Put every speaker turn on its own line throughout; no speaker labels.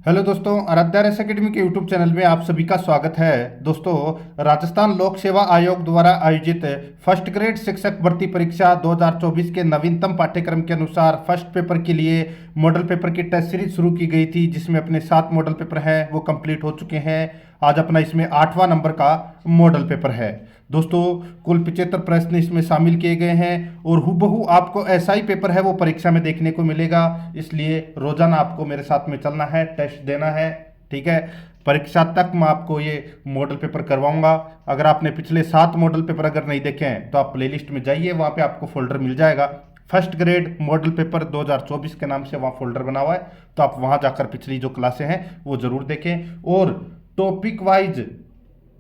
Hello दोस्तों, Aaradhya race academy के YouTube channel में आप सभी का स्वागत है। दोस्तों, राजस्थान लोक सेवा आयोग द्वारा आयोजित फर्स्ट ग्रेड शिक्षक भर्ती परीक्षा 2024 के नवीनतम पाठ्यक्रम के अनुसार फर्स्ट पेपर के लिए मॉडल पेपर की टेस्ट सीरीज शुरू की गई थी, जिसमें अपने 7 मॉडल पेपर हैं वो कंप्लीट हो चुके हैं। आज अपना इसमें 8वां नंबर का मॉडल पेपर है। दोस्तों, कुल 75 प्रश्न इसमें शामिल किए गए हैं और हूबहू आपको ऐसा ही पेपर है वो परीक्षा में देखने को मिलेगा। इसलिए रोजाना आपको मेरे साथ में चलना है, टेस्ट देना है। ठीक है, परीक्षा तक मैं आपको ये मॉडल पेपर करवाऊंगा। अगर आपने पिछले 7 मॉडल पेपर अगर नहीं देखे हैं तो आप प्लेलिस्ट में जाइए, वहाँ पे आपको फोल्डर मिल जाएगा। फर्स्ट ग्रेड मॉडल पेपर 2024 के नाम से वहाँ फोल्डर बना हुआ है, तो आप वहाँ जाकर पिछली जो क्लासें हैं वो ज़रूर देखें। और टॉपिक वाइज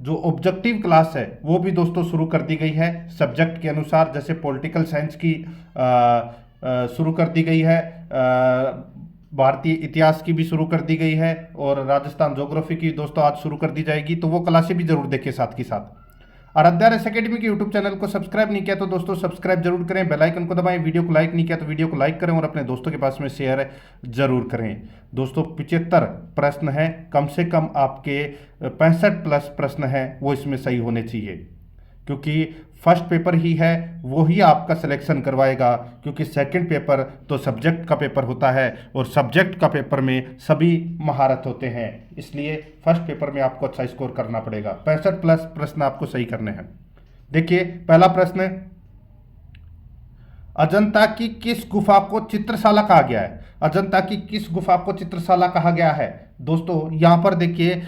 जो ऑब्जेक्टिव क्लास है वो भी दोस्तों शुरू कर दी गई है सब्जेक्ट के अनुसार। जैसे पॉलिटिकल साइंस की शुरू कर दी गई है, भारतीय इतिहास की भी शुरू कर दी गई है और राजस्थान ज्योग्राफी की दोस्तों आज शुरू कर दी जाएगी। तो वो क्लासें भी जरूर देखें साथ के साथ। आराध्या रेस एकेडमी के यूट्यूब चैनल को सब्सक्राइब नहीं किया तो दोस्तों सब्सक्राइब जरूर करें, बेल आइकन को दबाएं। वीडियो को लाइक नहीं किया तो वीडियो को लाइक करें और अपने दोस्तों के पास में शेयर जरूर करें। दोस्तों, 75 प्रश्न हैं, कम से कम आपके 65 प्लस प्रश्न हैं वो इसमें सही होने चाहिए, क्योंकि फर्स्ट पेपर ही है वो ही आपका सिलेक्शन करवाएगा। क्योंकि सेकंड पेपर तो सब्जेक्ट का पेपर होता है और सब्जेक्ट का पेपर में सभी महारत होते हैं, इसलिए फर्स्ट पेपर में आपको अच्छा स्कोर करना पड़ेगा। 65 प्लस प्रश्न आपको सही करने हैं। देखिए, पहला प्रश्न, अजंता की किस गुफा को चित्रशाला कहा गया है? अजंता की किस गुफा को चित्रशाला कहा गया है? दोस्तों यहां पर देखिए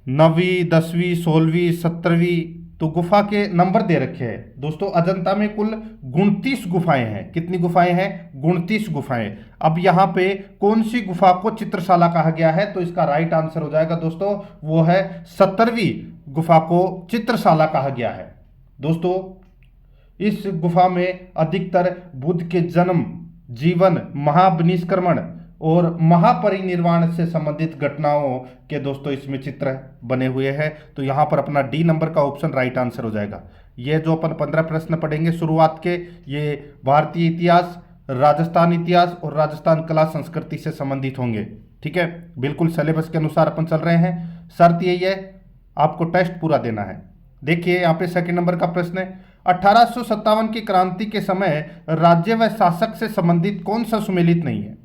9वीं 10वीं 16वीं 17वीं तो गुफा के नंबर दे रखे हैं। दोस्तों, अजंता में कुल 29 गुफाएं हैं। कितनी गुफाएं हैं? 29 गुफाएं। अब यहाँ पे कौन सी गुफा को चित्रशाला कहा गया है? तो इसका राइट आंसर हो जाएगा दोस्तों, वो है 17वीं गुफा को चित्रशाला कहा गया है। दोस्तों, इस गुफा में अधिकतर बुद्ध के जन्म, जीवन, महाविनिष्क्रमण और महापरिनिर्वाण से संबंधित घटनाओं के दोस्तों इसमें चित्र बने हुए हैं। तो यहाँ पर अपना डी नंबर का ऑप्शन राइट आंसर हो जाएगा। ये जो अपन 15 प्रश्न पढ़ेंगे शुरुआत के, ये भारतीय इतिहास, राजस्थान इतिहास और राजस्थान कला संस्कृति से संबंधित होंगे। ठीक है, बिल्कुल सिलेबस के अनुसार अपन चल रहे हैं। शर्त यही है, आपको टेस्ट पूरा देना है। देखिए यहाँ पे सेकंड नंबर का प्रश्न है, 1857 की क्रांति के समय राज्य व शासक से संबंधित कौन सा सुमेलित नहीं है?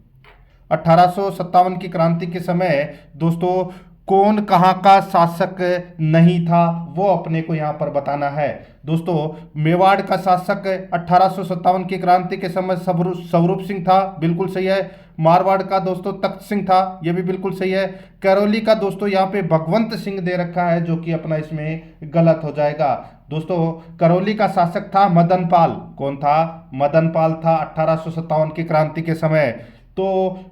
1857 की क्रांति के समय दोस्तों कौन कहाँ का शासक नहीं था वो अपने को यहाँ पर बताना है। दोस्तों, मेवाड़ का शासक 1857 की क्रांति के समय स्वरूप सिंह था, बिल्कुल सही है। मारवाड़ का दोस्तों तख्त सिंह था, ये भी बिल्कुल सही है। करौली का दोस्तों यहाँ पे भगवंत सिंह दे रखा है, जो कि अपना इसमें गलत हो जाएगा। दोस्तों, करौली का शासक था मदन पाल। कौन था? मदन पाल था 1857 की क्रांति के समय। तो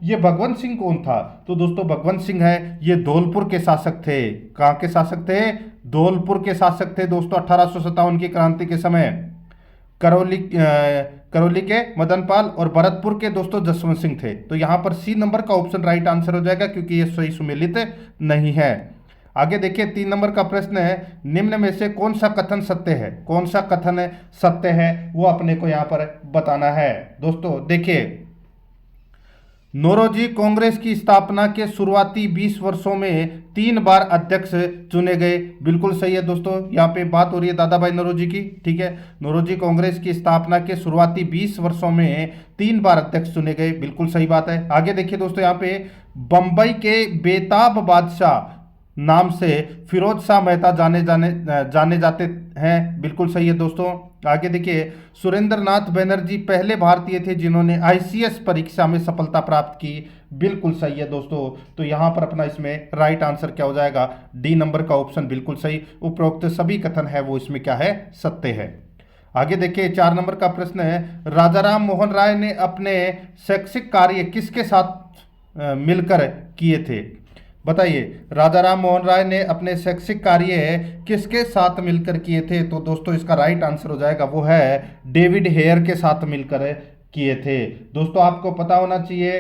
ये भगवंत सिंह कौन था? तो दोस्तों भगवंत सिंह है, ये धौलपुर के शासक थे। कहाँ के शासक थे? धौलपुर के शासक थे दोस्तों 1857 की क्रांति के समय। करौली के मदन पाल और भरतपुर के दोस्तों जसवंत सिंह थे। तो यहाँ पर सी नंबर का ऑप्शन राइट आंसर हो जाएगा, क्योंकि ये सही सुमेलित नहीं है। आगे देखिए 3 नंबर का प्रश्न है, निम्न में से कौन सा कथन सत्य है? कौन सा कथन सत्य है वो अपने को यहाँ पर बताना है। दोस्तों देखिए, नौरोजी कांग्रेस की स्थापना के शुरुआती 20 वर्षों में 3 बार अध्यक्ष चुने गए। बिल्कुल सही है दोस्तों, यहाँ पे बात हो रही है दादा भाई नौरोजी की। ठीक है, नौरोजी कांग्रेस की स्थापना के शुरुआती 20 वर्षों में 3 बार अध्यक्ष चुने गए, बिल्कुल सही बात है। आगे देखिए दोस्तों, यहाँ पे बंबई के बेताब बादशाह नाम से फिरोज शाह मेहता जाने जाते हैं, बिल्कुल सही है दोस्तों। आगे देखिए, सुरेंद्र नाथ बनर्जी पहले भारतीय थे जिन्होंने आईसीएस परीक्षा में सफलता प्राप्त की, बिल्कुल सही है दोस्तों। तो यहाँ पर अपना इसमें राइट आंसर क्या हो जाएगा? डी नंबर का ऑप्शन बिल्कुल सही। उपरोक्त सभी कथन है वो इसमें क्या है? सत्य है। आगे देखिए 4 नंबर का प्रश्न है, राजा राम मोहन राय ने अपने शैक्षिक कार्य किसके साथ मिलकर किए थे? बताइए, राजा राम मोहन राय ने अपने शैक्षिक कार्य किसके साथ मिलकर किए थे? तो दोस्तों इसका राइट आंसर हो जाएगा, वो है डेविड हेयर के साथ मिलकर किए थे। दोस्तों आपको पता होना चाहिए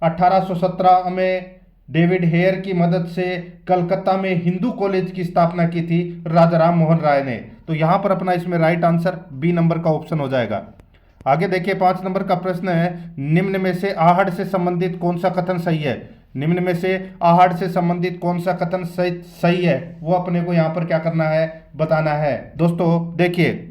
1817 में डेविड हेयर की मदद से कलकत्ता में हिंदू कॉलेज की स्थापना की थी राजा राम मोहन राय ने। तो यहाँ पर अपना इसमें राइट आंसर बी नंबर का ऑप्शन हो जाएगा। आगे देखिए 5 नंबर का प्रश्न है, निम्न में से आहड़ से संबंधित कौन सा कथन सही है? निम्न में से आहड़ से संबंधित कौन सा कथन सही है वो अपने को यहाँ पर क्या करना है, बताना है। दोस्तों देखिए,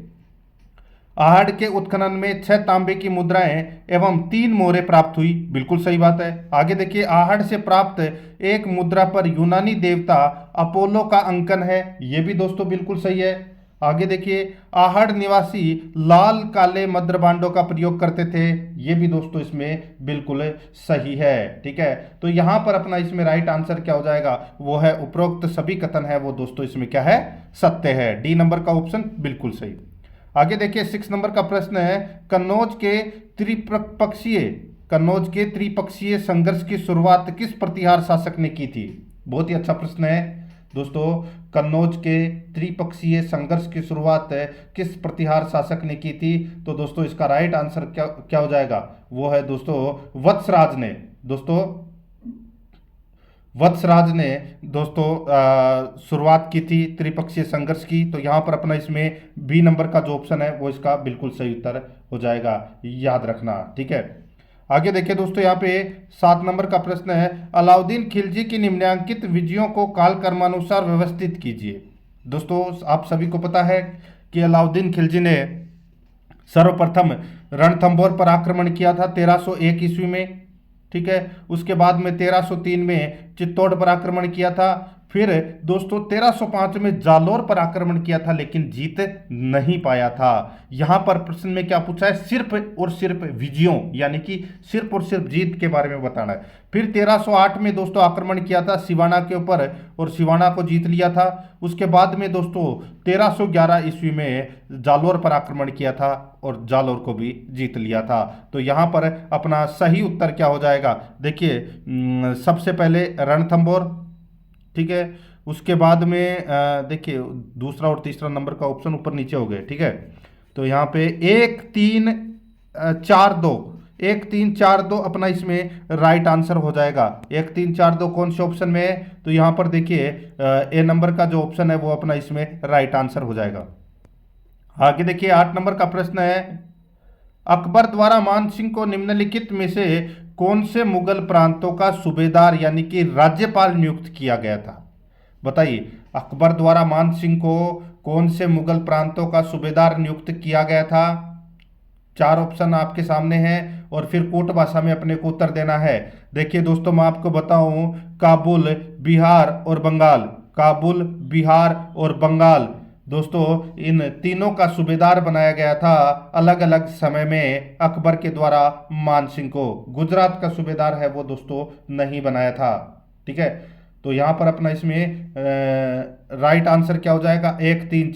आहड़ के उत्खनन में 6 तांबे की मुद्राएं एवं 3 मोहरें प्राप्त हुई, बिल्कुल सही बात है। आगे देखिए, आहड़ से प्राप्त एक मुद्रा पर यूनानी देवता अपोलो का अंकन है, ये भी दोस्तों बिल्कुल सही है। आगे देखिए, आहड़ निवासी लाल काले मद्रबांडों का प्रयोग करते थे, ये भी दोस्तों इसमें बिल्कुल सही है। ठीक है, तो यहां पर अपना इसमें राइट आंसर क्या हो जाएगा, वो है उपरोक्त सभी कथन है वो दोस्तों इसमें क्या है, सत्य है। डी नंबर का ऑप्शन बिल्कुल सही। आगे देखिए 6 नंबर का प्रश्न है, कन्नौज के त्रिपक्षीय संघर्ष की शुरुआत किस प्रतिहार शासक ने की थी। बहुत ही अच्छा प्रश्न है दोस्तों। कन्नौज के त्रिपक्षीय संघर्ष की शुरुआत किस प्रतिहार शासक ने की थी, तो दोस्तों इसका राइट आंसर क्या क्या हो जाएगा, वो है दोस्तों वत्सराज ने। दोस्तों वत्सराज ने दोस्तों शुरुआत की थी त्रिपक्षीय संघर्ष की, तो यहाँ पर अपना इसमें बी नंबर का जो ऑप्शन है वो इसका बिल्कुल सही उत्तर हो जाएगा, याद रखना। ठीक है, आगे देखिए दोस्तों, यहाँ पे 7 नंबर का प्रश्न है, अलाउद्दीन खिलजी की निम्नलिखित विजयों को कालक्रमानुसार व्यवस्थित कीजिए। दोस्तों आप सभी को पता है कि अलाउद्दीन खिलजी ने सर्वप्रथम रणथंभौर पर आक्रमण किया था 1301 ईस्वी में। ठीक है, उसके बाद में 1303 में चित्तौड़ पर आक्रमण किया था, फिर दोस्तों 1305 में जालौर पर आक्रमण किया था लेकिन जीत नहीं पाया था। यहां पर प्रश्न में क्या पूछा है, सिर्फ और सिर्फ विजयों यानी कि सिर्फ और सिर्फ जीत के बारे में बताना है। फिर 1308 में दोस्तों आक्रमण किया था सिवाना के ऊपर और सिवाना को जीत लिया था। उसके बाद में दोस्तों 1311 ईस्वी में जालौर पर आक्रमण किया था और जालौर को भी जीत लिया था। तो यहाँ पर अपना सही उत्तर क्या हो जाएगा, देखिए सबसे पहले रणथंभौर, ठीक है, उसके बाद में देखिए दूसरा और तीसरा नंबर का ऑप्शन ऊपर नीचे हो गए। ठीक है, तो यहाँ पे 1 3 4 2 अपना इसमें राइट आंसर हो जाएगा। 1 3 4 2 कौन से ऑप्शन में है, तो यहाँ पर देखिए ए नंबर का जो ऑप्शन है वो अपना इसमें राइट आंसर हो जाएगा। आगे देखिए 8 नंबर का प्रश्न है, अकबर द्वारा मान सिंह को निम्नलिखित में से कौन से मुगल प्रांतों का सूबेदार यानी कि राज्यपाल नियुक्त किया गया था। बताइए, अकबर द्वारा मान सिंह को कौन से मुगल प्रांतों का सूबेदार नियुक्त किया गया था। 4 ऑप्शन आपके सामने हैं और फिर कोट भाषा में अपने को उत्तर देना है। देखिए दोस्तों मैं आपको बताऊं, काबुल, बिहार और बंगाल, काबुल, बिहार और बंगाल, दोस्तों इन तीनों का सूबेदार बनाया गया था अलग अलग समय में अकबर के द्वारा मान सिंह को। गुजरात का सूबेदार है वो दोस्तों नहीं बनाया था। ठीक है, तो यहाँ पर अपना इसमें राइट आंसर क्या हो जाएगा, 1 3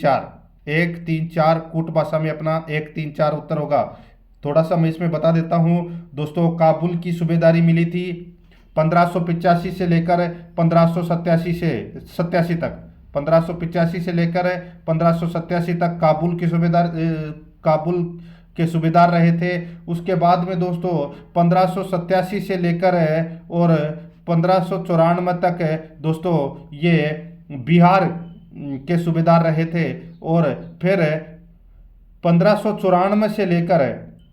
4 कूट भाषा में अपना 1 3 4 उत्तर होगा। थोड़ा सा मैं इसमें बता देता हूँ दोस्तों, काबुल की सूबेदारी मिली थी 1585 से लेकर 1587 तक, 1585 से लेकर 1587 तक काबुल के सूबेदार रहे थे। उसके बाद में दोस्तों 1587 से लेकर और 1594 तक दोस्तों ये बिहार के सूबेदार रहे थे और फिर 1594 से लेकर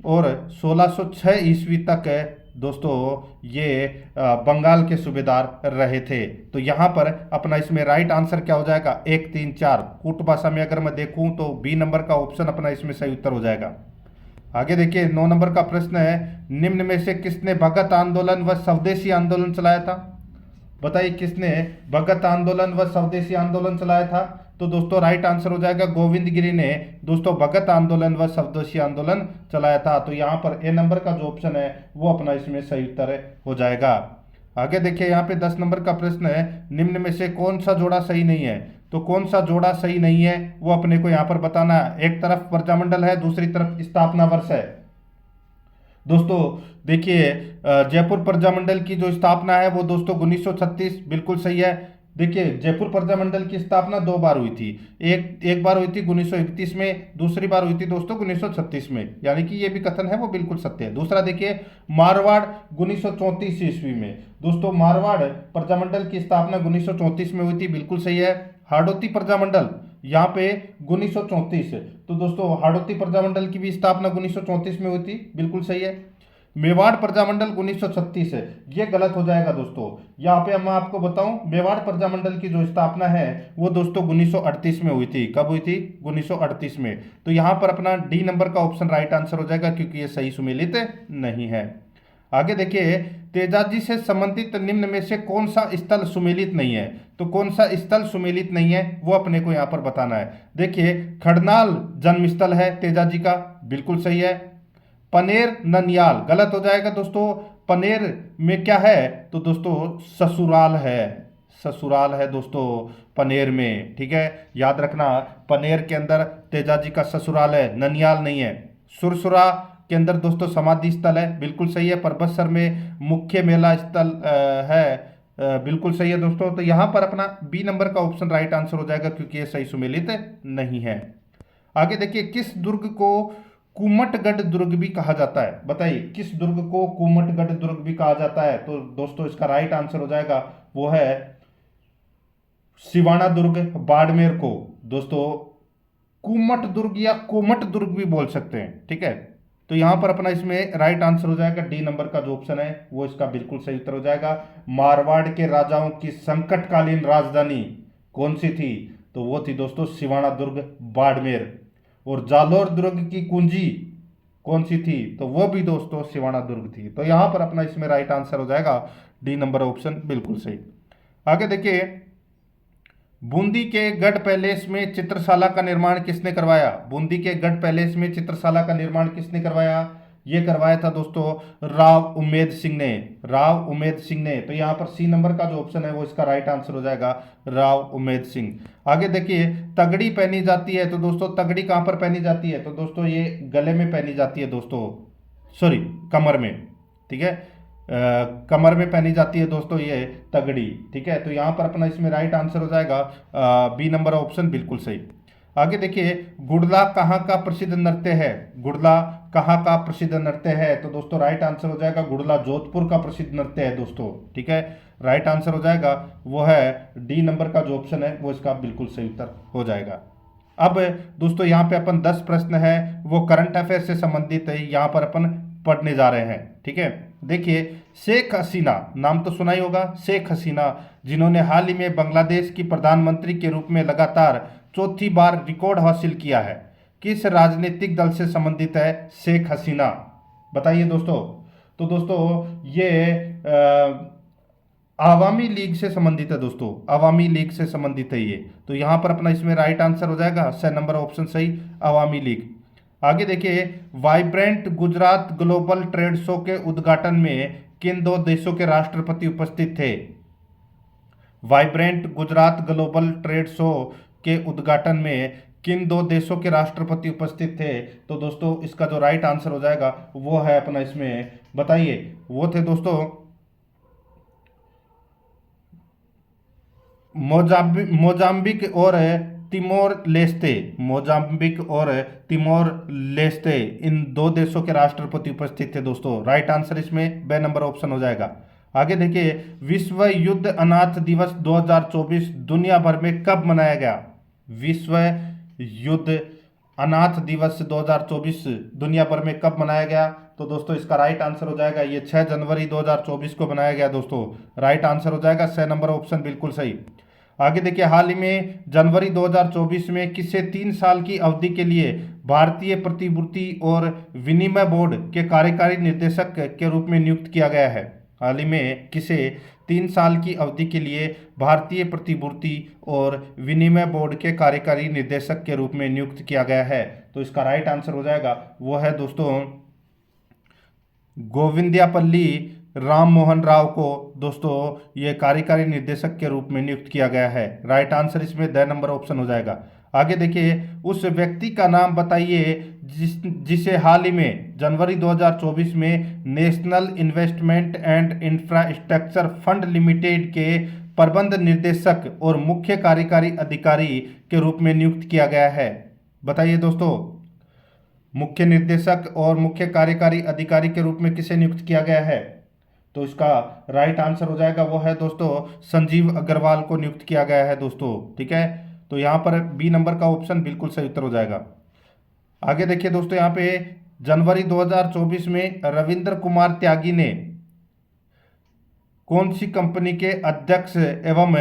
और 1606 ईस्वी तक दोस्तों ये बंगाल के सूबेदार रहे थे। तो यहाँ पर अपना इसमें राइट आंसर क्या हो जाएगा, 1 3 4। कूट भाषा में अगर मैं देखूँ तो बी नंबर का ऑप्शन अपना इसमें सही उत्तर हो जाएगा। आगे देखिए 9 नंबर का प्रश्न है, निम्न में से किसने भगत आंदोलन व स्वदेशी आंदोलन चलाया था। बताइए किसने भगत आंदोलन व स्वदेशी आंदोलन चलाया था, तो दोस्तों राइट आंसर हो जाएगा गोविंद गिरी ने दोस्तों भगत आंदोलन व स्वदेशी आंदोलन चलाया था। तो यहाँ पर ए नंबर का जो ऑप्शन है वो अपना इसमें सही उत्तर हो जाएगा। आगे देखिए यहाँ पे 10 नंबर का प्रश्न है, निम्न में से कौन सा जोड़ा सही नहीं है, तो कौन सा जोड़ा सही नहीं है वो अपने को यहाँ पर बताना है। एक तरफ प्रजामंडल है, दूसरी तरफ स्थापना वर्ष है। दोस्तों देखिए जयपुर प्रजामंडल की जो स्थापना है वो दोस्तों 1936 बिल्कुल सही है। देखिए जयपुर प्रजामंडल की स्थापना 2 बार हुई थी, एक बार हुई थी 1931 में, दूसरी बार हुई थी दोस्तों 1936 में, यानी कि ये भी कथन है वो बिल्कुल सत्य है। दूसरा देखिए मारवाड़ 1934 ईस्वी में, दोस्तों मारवाड़ प्रजामंडल की स्थापना 1934 में हुई थी, बिल्कुल सही है। हाड़ौती प्रजामंडल यहाँ पे 1934, तो दोस्तों हाड़ौती प्रजामंडल की भी स्थापना 1934 में हुई थी, बिल्कुल सही है। मेवाड़ प्रजामंडल 1936 है, ये गलत हो जाएगा दोस्तों। यहाँ पे मैं आपको बताऊं, मेवाड़ प्रजामंडल की जो स्थापना है वो दोस्तों 1938 में हुई थी। कब हुई थी? 1938 में। तो यहाँ पर अपना डी नंबर का ऑप्शन राइट आंसर हो जाएगा, क्योंकि ये सही सुमेलित नहीं है। आगे देखिए, तेजाजी से संबंधित निम्न में से कौन सा स्थल सुमेलित नहीं है? तो कौन सा स्थल सुमेलित नहीं है वो अपने को यहाँ पर बताना है। देखिए, खड़नाल जन्म स्थल है तेजाजी का, बिल्कुल सही है। पनेर ननियाल गलत हो जाएगा दोस्तों। पनेर में क्या है? तो दोस्तों ससुराल है, ससुराल है दोस्तों पनेर में, ठीक है, याद रखना। पनेर के अंदर तेजाजी का ससुराल है, ननियाल नहीं है। सुरसुरा के अंदर दोस्तों समाधि स्थल है, बिल्कुल सही है। परबतसर में मुख्य मेला स्थल है, बिल्कुल सही है दोस्तों। तो यहाँ पर अपना बी नंबर का ऑप्शन राइट आंसर हो जाएगा, क्योंकि ये सही सुमेलित नहीं है। आगे देखिए, किस दुर्ग को कुमटगढ़ दुर्ग भी कहा जाता है? बताइए, किस दुर्ग को कुमटगढ़ दुर्ग भी कहा जाता है? तो दोस्तों इसका राइट आंसर हो जाएगा वो है सिवाना दुर्ग, बाड़मेर को दोस्तों कुमट दुर्ग या कोमट दुर्ग भी बोल सकते हैं, ठीक है। तो यहां पर अपना इसमें राइट आंसर हो जाएगा डी नंबर का जो ऑप्शन है वो इसका बिल्कुल सही उत्तर हो जाएगा। मारवाड़ के राजाओं की संकटकालीन राजधानी कौन सी थी? तो वो थी दोस्तों सिवाना दुर्ग, बाड़मेर। और जालोर दुर्ग की कुंजी कौन सी थी? तो वो भी दोस्तों सिवाना दुर्ग थी। तो यहां पर अपना इसमें राइट आंसर हो जाएगा डी नंबर ऑप्शन, बिल्कुल सही। आगे देखिए, बूंदी के गढ़ पैलेस में चित्रशाला का निर्माण किसने करवाया? बूंदी के गढ़ पैलेस में चित्रशाला का निर्माण किसने करवाया? ये करवाया था दोस्तों राव उमेद सिंह ने, राव उमेद सिंह ने। तो यहाँ पर सी नंबर का जो ऑप्शन है वो इसका राइट आंसर हो जाएगा, राव उमेद सिंह। आगे देखिए, तगड़ी पहनी जाती है, तो दोस्तों तगड़ी कहाँ पर पहनी जाती है? तो दोस्तों ये गले में पहनी जाती है दोस्तों, सॉरी कमर में, ठीक है, कमर में पहनी जाती है दोस्तों ये तगड़ी, ठीक है। तो यहाँ पर अपना इसमें राइट आंसर हो जाएगा बी नंबर ऑप्शन, बिल्कुल सही। आगे देखिए, गुड़ला कहाँ का प्रसिद्ध नृत्य है? गुड़ला कहाँ का प्रसिद्ध नृत्य है? तो दोस्तों राइट आंसर हो जाएगा गुड़ला जोधपुर का प्रसिद्ध नृत्य है दोस्तों, ठीक है। राइट आंसर हो जाएगा वो है डी नंबर का जो ऑप्शन है वो इसका बिल्कुल सही उत्तर हो जाएगा। अब दोस्तों यहाँ पे अपन 10 प्रश्न है वो करंट अफेयर से संबंधित है, यहाँ पर अपन पढ़ने जा रहे हैं, ठीक है। देखिए, शेख हसीना नाम तो सुना ही होगा, शेख हसीना, जिन्होंने हाल ही में बांग्लादेश की प्रधानमंत्री के रूप में लगातार चौथी बार रिकॉर्ड हासिल किया है, किस राजनीतिक दल से संबंधित है शेख हसीना? बताइए दोस्तों। तो दोस्तों ये आवामी लीग से संबंधित है दोस्तों, आवामी लीग से संबंधित है ये। तो यहाँ पर अपना इसमें राइट आंसर हो जाएगा स नंबर ऑप्शन सही, आवामी लीग। आगे देखिए, vibrant Gujarat global trade show के उद्घाटन में किन दो देशों के राष्ट्रपति उपस्थित थे? Vibrant Gujarat global trade show के उद्घाटन में किन दो देशों के राष्ट्रपति उपस्थित थे? तो दोस्तों इसका जो राइट आंसर हो जाएगा वो है अपना इसमें, बताइए, वो थे दोस्तों मोजाम्बिक और तिमोर लेस्ते, मोजाम्बिक और तिमोर लेस्ते, इन दो देशों के राष्ट्रपति उपस्थित थे दोस्तों। राइट आंसर इसमें बे नंबर ऑप्शन हो जाएगा। आगे देखिए, विश्व युद्ध अनाथ दिवस 2024 दुनिया भर में कब मनाया गया? विश्व युद्ध अनाथ दिवस 2024 दुनिया भर में कब मनाया गया? तो दोस्तों इसका राइट आंसर हो जाएगा ये 6 जनवरी 2024 को बनाया गया दोस्तों। राइट आंसर हो जाएगा 6 नंबर ऑप्शन, बिल्कुल सही। आगे देखिए, हाल ही में जनवरी 2024 में किसे 3 साल की अवधि के लिए भारतीय प्रतिभूति और विनिमय बोर्ड के कार्यकारी निर्देशक के रूप में नियुक्त किया गया है? हाल ही में किसे 3 साल की अवधि के लिए भारतीय प्रतिभूति और विनिमय बोर्ड के कार्यकारी निर्देशक के रूप में नियुक्त किया गया है? तो इसका राइट आंसर हो जाएगा वो है दोस्तों गोविंदयापल्ली राम मोहन राव को दोस्तों ये कार्यकारी निर्देशक के रूप में नियुक्त किया गया है। राइट आंसर इसमें द नंबर ऑप्शन हो जाएगा। आगे देखिए, उस व्यक्ति का नाम बताइए जिसे हाल ही में जनवरी 2024 में national investment and infrastructure fund limited के प्रबंध निर्देशक और मुख्य कार्यकारी अधिकारी के रूप में नियुक्त किया गया है। बताइए दोस्तों, मुख्य निर्देशक और मुख्य कार्यकारी अधिकारी के रूप में किसे नियुक्त किया गया है? तो इसका राइट आंसर हो जाएगा वो है दोस्तों संजीव अग्रवाल को नियुक्त किया गया है दोस्तों, ठीक है। तो यहाँ पर बी नंबर का ऑप्शन बिल्कुल सही उत्तर हो जाएगा। आगे देखिए दोस्तों, यहाँ पे जनवरी 2024 में रविंद्र कुमार त्यागी ने कौन सी कंपनी के अध्यक्ष एवं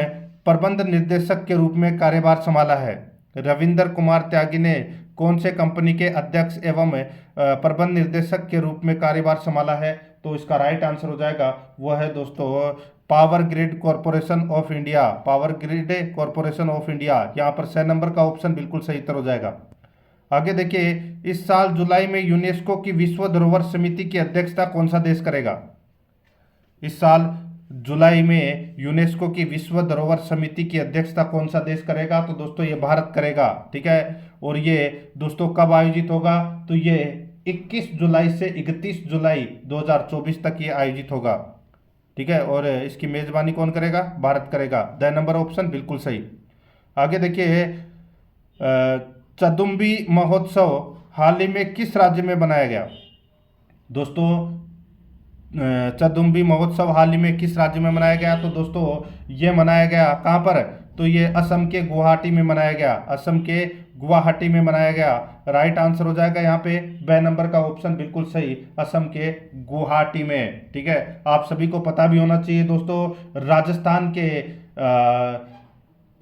प्रबंध निर्देशक के रूप में कार्यभार संभाला है? रविंद्र कुमार त्यागी ने कौन से कंपनी के अध्यक्ष एवं प्रबंध निर्देशक के रूप में कार्यभार संभाला है? तो इसका राइट आंसर हो जाएगा वो है दोस्तों power grid corporation of India. Power grid corporation of India, यहाँ पर 6 नंबर का ऑप्शन बिल्कुल सही उत्तर हो जाएगा। आगे देखिए, इस साल जुलाई में यूनेस्को की विश्व धरोहर समिति की अध्यक्षता कौन सा देश करेगा? इस साल जुलाई में यूनेस्को की विश्व धरोहर समिति की अध्यक्षता कौन सा देश करेगा? तो दोस्तों ये भारत करेगा, ठीक है। और ये दोस्तों कब आयोजित होगा? तो ये 21 जुलाई से 31 जुलाई 2024 तक ये आयोजित होगा, ठीक है। और इसकी मेजबानी कौन करेगा? भारत करेगा। द नंबर ऑप्शन बिल्कुल सही। आगे देखिए, चदुम्बी महोत्सव हाल ही में किस राज्य में बनाया गया? दोस्तों चदुम्बी महोत्सव हाल ही में किस राज्य में मनाया गया? तो दोस्तों ये मनाया गया कहाँ पर? तो ये असम के गुवाहाटी में मनाया गया। असम के गुवाहाटी में मनाया गया। राइट आंसर हो जाएगा यहाँ पे ब नंबर का ऑप्शन बिल्कुल सही, असम के गुवाहाटी में, ठीक है। आप सभी को पता भी होना चाहिए दोस्तों, राजस्थान के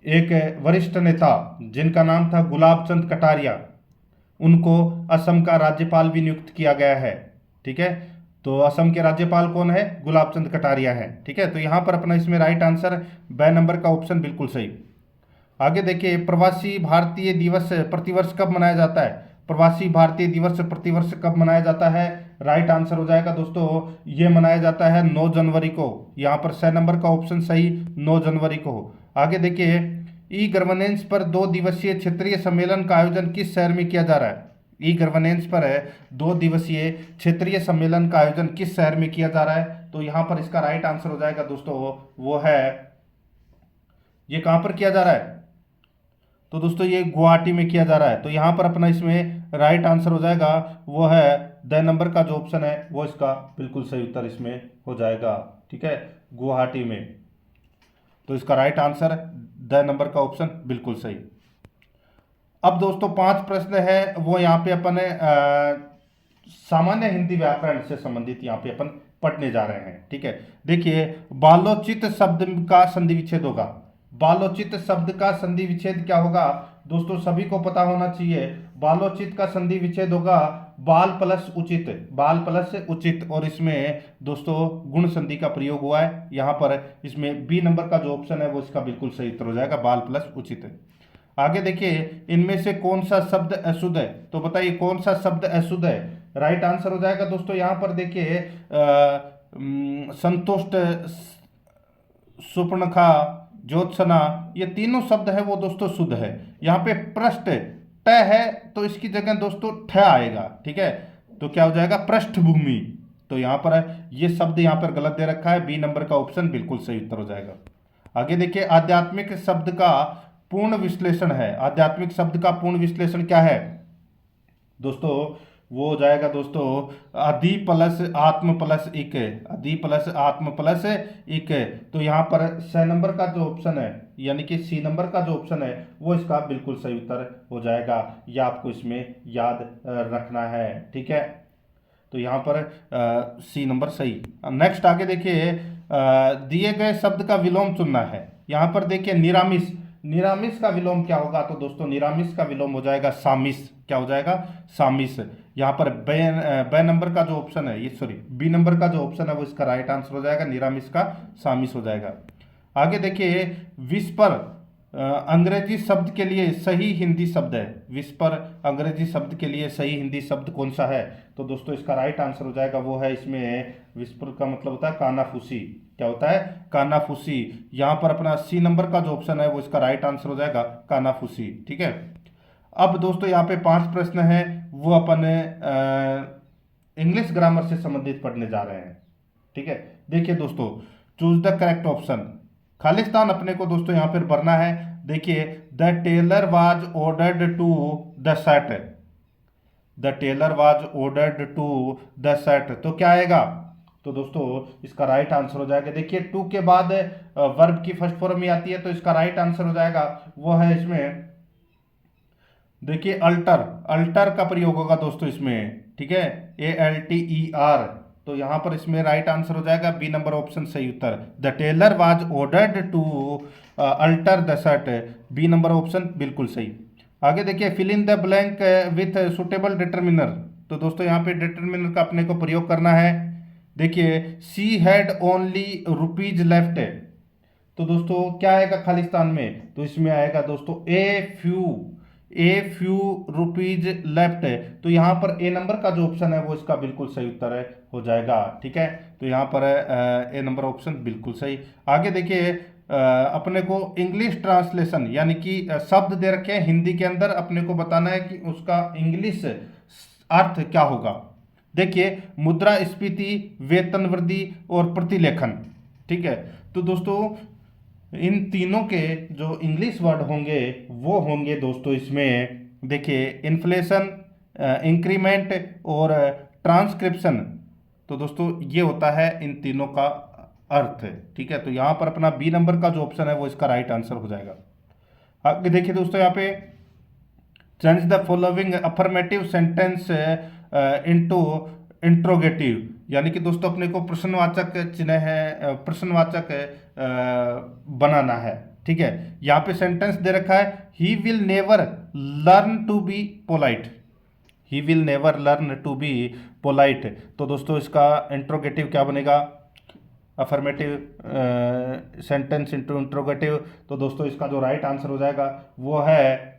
एक वरिष्ठ नेता जिनका नाम था गुलाब चंद कटारिया, उनको असम का राज्यपाल भी नियुक्त किया गया है, ठीक है। तो असम के राज्यपाल कौन है? गुलाब चंद कटारिया है, ठीक है। तो यहाँ पर अपना इसमें राइट आंसर ब नंबर का ऑप्शन बिल्कुल सही। आगे देखिए, प्रवासी भारतीय दिवस प्रतिवर्ष कब मनाया जाता है? प्रवासी भारतीय दिवस प्रतिवर्ष कब मनाया जाता है? राइट आंसर हो जाएगा दोस्तों, ये मनाया जाता है 9 जनवरी को। यहाँ पर 6 नंबर का ऑप्शन सही, 9 जनवरी को। आगे देखिए, ई गवर्नेंस पर 2 दिवसीय क्षेत्रीय सम्मेलन का आयोजन किस शहर में किया जा रहा है? ई गवर्नेंस पर 2 दिवसीय क्षेत्रीय सम्मेलन का आयोजन किस शहर में किया जा रहा है? तो यहाँ पर इसका राइट आंसर हो जाएगा दोस्तों वो है, ये कहाँ पर किया जा रहा है? तो दोस्तों ये गुवाहाटी में किया जा रहा है। तो यहाँ पर अपना इसमें राइट आंसर हो जाएगा वो है द नंबर का जो ऑप्शन है वो इसका बिल्कुल सही उत्तर इसमें हो जाएगा, ठीक है, गुवाहाटी में। तो इसका राइट आंसर द नंबर का ऑप्शन बिल्कुल सही। अब दोस्तों 5 प्रश्न है वो यहाँ पे अपन सामान्य हिंदी व्याकरण से संबंधित यहाँ पे अपन पढ़ने जा रहे हैं, ठीक है। देखिए, बालोचित शब्द का संधि विच्छेद होगा। बालोचित शब्द का संधि विच्छेद क्या होगा? दोस्तों सभी को पता होना चाहिए, बालोचित का संधि विच्छेद होगा बाल प्लस उचित, बाल प्लस उचित। और इसमें दोस्तों गुण संधि का प्रयोग हुआ है यहाँ पर। इसमें बी नंबर का जो ऑप्शन है वो इसका बिल्कुल सही उत्तर हो जाएगा, बाल प्लस उचित। आगे देखिए, इनमें से कौन सा शब्द अशुद्ध है? तो बताइए कौन सा शब्द अशुद्ध है? राइट आंसर हो जाएगा दोस्तों यहाँ पर देखिए, संतुष्ट, सुपर्णखा, ज्योत्सना, ये तीनों शब्द है वो दोस्तों शुद्ध है। यहाँ पे पृष्ठ ट है तो इसकी जगह दोस्तों ठ आएगा, ठीक है। तो क्या हो जाएगा? पृष्ठभूमि। तो यहाँ पर ये शब्द यहाँ पर गलत दे रखा है, बी नंबर का ऑप्शन बिल्कुल सही उत्तर हो जाएगा। आगे देखिए, आध्यात्मिक शब्द का पूर्ण विश्लेषण है। आध्यात्मिक शब्द का पूर्ण विश्लेषण क्या है दोस्तों? वो हो जाएगा दोस्तों अधि प्लस आत्म प्लस इक, अधि प्लस आत्म प्लस इक। तो यहाँ पर 6 नंबर का जो ऑप्शन है यानी कि सी नंबर का जो ऑप्शन है वो इसका बिल्कुल सही उत्तर हो जाएगा। यह आपको इसमें याद रखना है, ठीक है। तो यहाँ पर सी नंबर सही। नेक्स्ट आगे देखिए, दिए गए शब्द का विलोम चुनना है। यहाँ पर देखिए, निरामिष, निरामिष का विलोम क्या होगा? तो दोस्तों निरामिष का विलोम हो जाएगा सामिस। क्या हो जाएगा? सामिस। यहाँ पर बे नंबर का जो ऑप्शन है, ये सॉरी बी नंबर का जो ऑप्शन है वो इसका राइट आंसर हो जाएगा, निरामिष का सामिस हो जाएगा। आगे देखिए, विस्पर अंग्रेजी शब्द के लिए सही हिंदी शब्द है। विस्पर अंग्रेजी शब्द के लिए सही हिंदी शब्द कौन सा है? तो दोस्तों इसका राइट आंसर हो जाएगा वो है, इसमें विस्पर का मतलब होता है कानाफूसी। क्या होता है? कानाफूसी। यहाँ पर अपना सी नंबर का जो ऑप्शन है वो इसका राइट आंसर हो जाएगा, कानाफूसी, ठीक है। अब दोस्तों यहाँ पे 5 प्रश्न है वो अपन इंग्लिश ग्रामर से संबंधित पढ़ने जा रहे हैं, ठीक है। देखिए दोस्तों, चूज द करेक्ट ऑप्शन, खालिस्तान अपने को दोस्तों यहाँ पर भरना है। देखिए, the tailor was ordered to the shirt, the tailor was ordered to the shirt, तो क्या आएगा? तो दोस्तों इसका राइट आंसर हो जाएगा, देखिए टू के बाद वर्ब की फर्स्ट फॉर्म में आती है तो इसका राइट आंसर हो जाएगा वो है इसमें देखिए अल्टर, अल्टर का प्रयोग होगा दोस्तों इसमें, ठीक है, ALTER। तो यहाँ पर इसमें राइट आंसर हो जाएगा बी नंबर ऑप्शन सही उत्तर। The tailor was ordered to alter the shirt, B number option बिल्कुल सही। आगे देखिए, fill in the blank with suitable determiner. तो दोस्तों यहाँ पे डिटर्मिनर का अपने को प्रयोग करना है। देखिए, she had only rupees left, तो दोस्तों क्या आएगा खालिस्तान में, तो इसमें आएगा दोस्तों ए फ्यू रुपीज लेफ्ट है। तो यहाँ पर ए नंबर का जो ऑप्शन है वो इसका बिल्कुल सही उत्तर है, हो जाएगा। ठीक है, तो यहाँ पर ए नंबर ऑप्शन बिल्कुल सही। आगे देखिए, अपने को इंग्लिश ट्रांसलेशन यानी कि शब्द दे रखे हैं हिंदी के अंदर, अपने को बताना है कि उसका इंग्लिश अर्थ क्या होगा। देखिए, मुद्रास्फीति, वेतन वृद्धि और प्रतिलेखन। ठीक है, तो दोस्तों इन तीनों के जो इंग्लिश वर्ड होंगे वो होंगे दोस्तों इसमें, देखिए, इन्फ्लेशन, इंक्रीमेंट और ट्रांसक्रिप्शन। तो दोस्तों ये होता है इन तीनों का अर्थ। ठीक है, तो यहाँ पर अपना बी नंबर का जो ऑप्शन है वो इसका राइट आंसर हो जाएगा। आगे देखिए दोस्तों, यहाँ पे change the following affirmative sentence into interrogative, यानी कि दोस्तों अपने को प्रश्नवाचक चिन्ह है, प्रश्नवाचक बनाना है। ठीक है, यहाँ पे सेंटेंस दे रखा है, he will never learn to be polite, he will never learn to be polite. तो दोस्तों इसका इंट्रोगेटिव क्या बनेगा, अफर्मेटिव सेंटेंस इंटू इंट्रोगेटिव। तो दोस्तों इसका जो राइट आंसर हो जाएगा वो है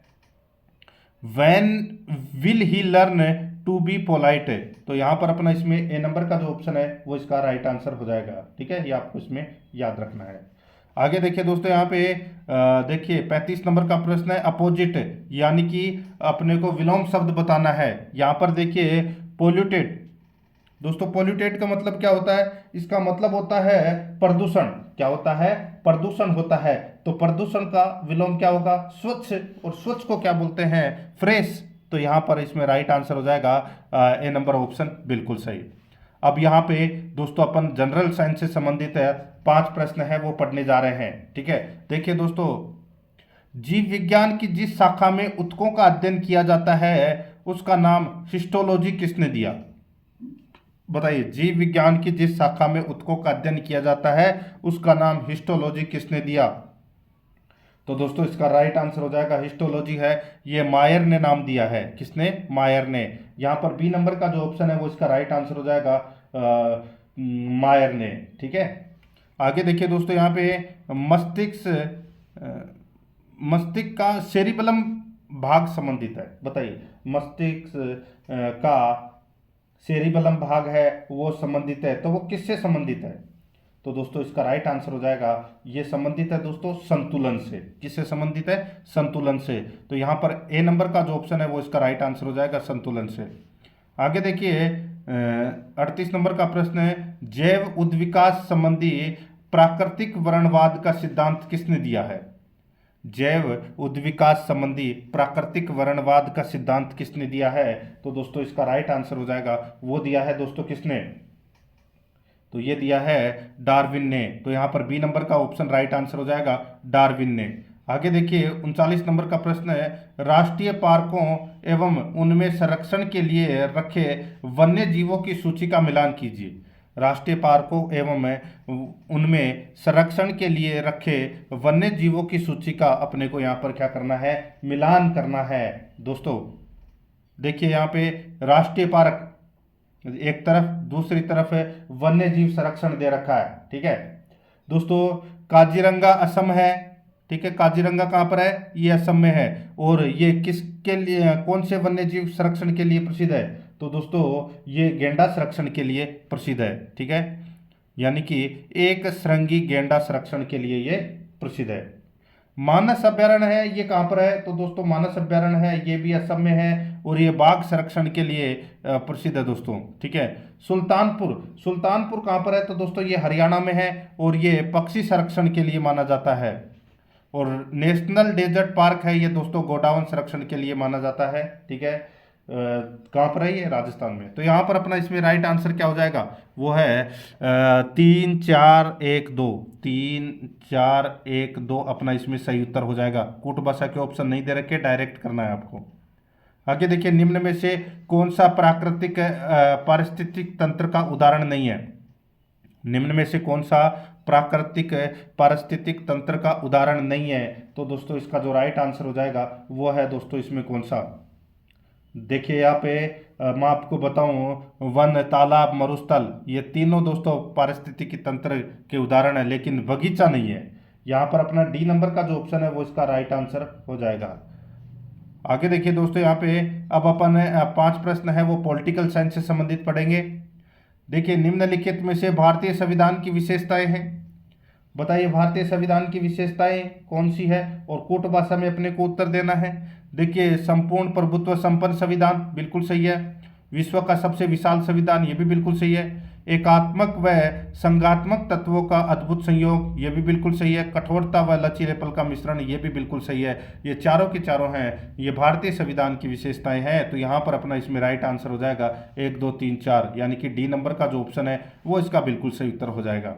when will he learn to be polite. तो यहाँ पर अपना इसमें ए नंबर का जो ऑप्शन है वो इसका राइट आंसर हो जाएगा। ठीक है, ये आपको इसमें याद रखना है। आगे देखिए दोस्तों, यहाँ पे देखिए 35 नंबर का प्रश्न है, अपोजिट, यानी कि अपने को विलोम शब्द बताना है। यहाँ पर देखिए पोल्यूटेड, दोस्तों पोल्यूटेड का मतलब क्या होता है, इसका मतलब होता है प्रदूषण। क्या होता है, प्रदूषण होता है। तो प्रदूषण का विलोम क्या होगा, स्वच्छ, और स्वच्छ को क्या बोलते हैं, फ्रेश। तो यहाँ पर इसमें राइट आंसर हो जाएगा ए नंबर ऑप्शन बिल्कुल सही। अब यहाँ पे दोस्तों अपन जनरल साइंस से संबंधित है 5 प्रश्न है वो पढ़ने जा रहे हैं। ठीक है, देखिए दोस्तों, जीव विज्ञान की जिस शाखा में ऊतकों का अध्ययन किया जाता है उसका नाम हिस्टोलॉजी किसने दिया, बताइए। जीव विज्ञान की जिस शाखा में ऊतकों का अध्ययन किया जाता है उसका नाम हिस्टोलॉजी किसने दिया। तो दोस्तों इसका राइट आंसर हो जाएगा हिस्टोलॉजी है, ये मायर ने नाम दिया है। किसने, मायर ने। यहाँ पर बी नंबर का जो ऑप्शन है वो इसका राइट आंसर हो जाएगा मायर ने। ठीक है, आगे देखिए दोस्तों, यहाँ पे मस्तिष्क का सेरिबेलम भाग संबंधित है, बताइए। मस्तिष्क का सेरिबेलम भाग है वो संबंधित है, तो वो किससे संबंधित है। तो दोस्तों इसका राइट आंसर हो जाएगा, ये संबंधित है दोस्तों संतुलन से। किससे संबंधित है, संतुलन से। तो यहाँ पर ए नंबर का जो ऑप्शन है वो इसका राइट आंसर हो जाएगा संतुलन से। आगे देखिए 38 नंबर का प्रश्न है, जैव उद्विकास संबंधी प्राकृतिक वर्णवाद का सिद्धांत किसने दिया है। जैव उद्विकास संबंधी प्राकृतिक वर्णवाद का सिद्धांत किसने दिया है। तो दोस्तों इसका राइट आंसर हो जाएगा, वो दिया है दोस्तों किसने, तो ये दिया है डार्विन ने। तो यहाँ पर बी नंबर का ऑप्शन राइट आंसर हो जाएगा डार्विन ने। आगे देखिए 39 नंबर का प्रश्न है, राष्ट्रीय पार्कों एवं उनमें संरक्षण के लिए रखे वन्य जीवों की सूची का मिलान कीजिए। राष्ट्रीय पार्कों एवं उनमें संरक्षण के लिए रखे वन्य जीवों की सूची का अपने को यहाँ पर क्या करना है, मिलान करना है दोस्तों। देखिए यहाँ पे राष्ट्रीय पार्क एक तरफ, दूसरी तरफ वन्य जीव संरक्षण दे रखा है। ठीक है दोस्तों, काजीरंगा असम है। ठीक है, काजीरंगा कहाँ पर है, ये असम में है। और ये किसके लिए, कौन से वन्य जीव संरक्षण के लिए प्रसिद्ध है, तो दोस्तों ये गेंडा संरक्षण के लिए प्रसिद्ध है। ठीक है, यानी कि एक श्रृंगी गेंडा संरक्षण के लिए ये प्रसिद्ध है। मानस अभ्यारण्य है, ये कहाँ पर है, तो दोस्तों मानस अभ्यारण्य है ये भी असम में है, और ये बाघ संरक्षण के लिए प्रसिद्ध है दोस्तों। ठीक है, सुल्तानपुर कहाँ पर है, तो दोस्तों ये हरियाणा में है, और ये पक्षी संरक्षण के लिए माना जाता है। और नेशनल डेजर्ट पार्क है ये दोस्तों गोडावन संरक्षण के लिए माना जाता है। ठीक है, कहाँ पर है ये, राजस्थान में। तो यहाँ पर अपना इसमें राइट आंसर क्या हो जाएगा, वो है 3 4 1 2, 3 4 1 2 अपना इसमें सही उत्तर हो जाएगा। कूट भाषा के ऑप्शन नहीं दे रखे, डायरेक्ट करना है आपको। आगे देखिए, निम्न में से कौन सा प्राकृतिक पारिस्थितिक तंत्र का उदाहरण नहीं है? निम्न में से कौन सा प्राकृतिक पारिस्थितिक तंत्र का उदाहरण नहीं है? तो दोस्तों इसका जो राइट आंसर हो जाएगा वो है दोस्तों इसमें कौन सा? देखिए यहाँ पे मैं आपको बताऊं, वन, तालाब, मरुस्थल, ये तीनों दोस्तों पारिस्थितिकी तंत्र के उदाहरण है, लेकिन बगीचा नहीं है। यहाँ पर अपना डी नंबर का जो ऑप्शन है वो इसका राइट आंसर हो जाएगा। आगे देखिए दोस्तों, यहाँ पे अब अपन 5 प्रश्न है वो पॉलिटिकल साइंस से संबंधित पढ़ेंगे। देखिए, निम्नलिखित में से भारतीय संविधान की विशेषताएं हैं। बताइए भारतीय संविधान की विशेषताएं कौन सी है, और कोट भाषा में अपने को उत्तर देना है। देखिए, संपूर्ण प्रभुत्व संपन्न संविधान, बिल्कुल सही है। विश्व का सबसे विशाल संविधान, ये भी बिल्कुल सही है। एकात्मक व संघात्मक तत्वों का अद्भुत संयोग, ये भी बिल्कुल सही है। कठोरता व लचीलेपन का मिश्रण, ये भी बिल्कुल सही है। ये चारों के चारों हैं, ये भारतीय संविधान की विशेषताएं हैं। तो यहाँ पर अपना इसमें राइट आंसर हो जाएगा 1, 2, 3, 4, यानी कि डी नंबर का जो ऑप्शन है वो इसका बिल्कुल सही उत्तर हो जाएगा।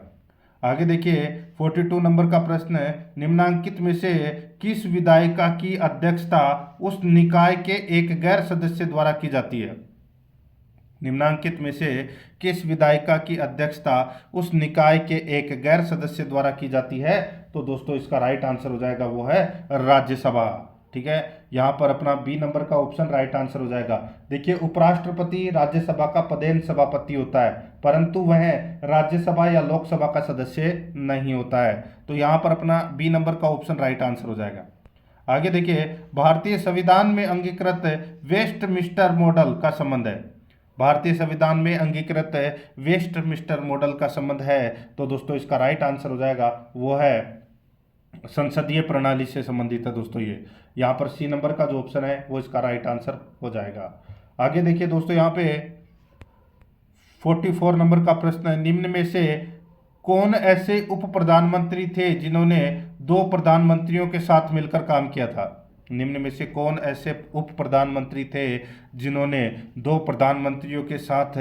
आगे देखिए, 42 नंबर का प्रश्न है, निम्नांकित में से किस विधायिका की अध्यक्षता उस निकाय के एक गैर सदस्य द्वारा की जाती है? निम्नांकित में से किस विधायिका की अध्यक्षता उस निकाय के एक गैर सदस्य द्वारा की जाती है? तो दोस्तों इसका राइट आंसर हो जाएगा वो है राज्यसभा। ठीक है, यहाँ पर अपना बी नंबर का ऑप्शन राइट आंसर हो जाएगा। देखिए, उपराष्ट्रपति राज्यसभा का पदेन सभापति होता है, परंतु वह राज्यसभा या लोकसभा का सदस्य नहीं होता है। तो यहाँ पर अपना बी नंबर का ऑप्शन राइट आंसर हो जाएगा। आगे देखिए, भारतीय संविधान में अंगीकृत वेस्टमिंस्टर मॉडल का संबंध है। भारतीय संविधान में अंगीकृत वेस्टमिंस्टर मॉडल का संबंध है, तो दोस्तों इसका राइट आंसर हो जाएगा वो है संसदीय प्रणाली से संबंधित है दोस्तों। ये यहाँ पर सी नंबर का जो ऑप्शन है वो इसका राइट आंसर हो जाएगा। आगे देखिए दोस्तों, यहाँ पे 44 नंबर का प्रश्न है, निम्न में से कौन ऐसे उप प्रधानमंत्री थे जिन्होंने 2 प्रधानमंत्रियों के साथ मिलकर काम किया था? निम्न में से कौन ऐसे उप प्रधानमंत्री थे जिन्होंने 2 प्रधानमंत्रियों के साथ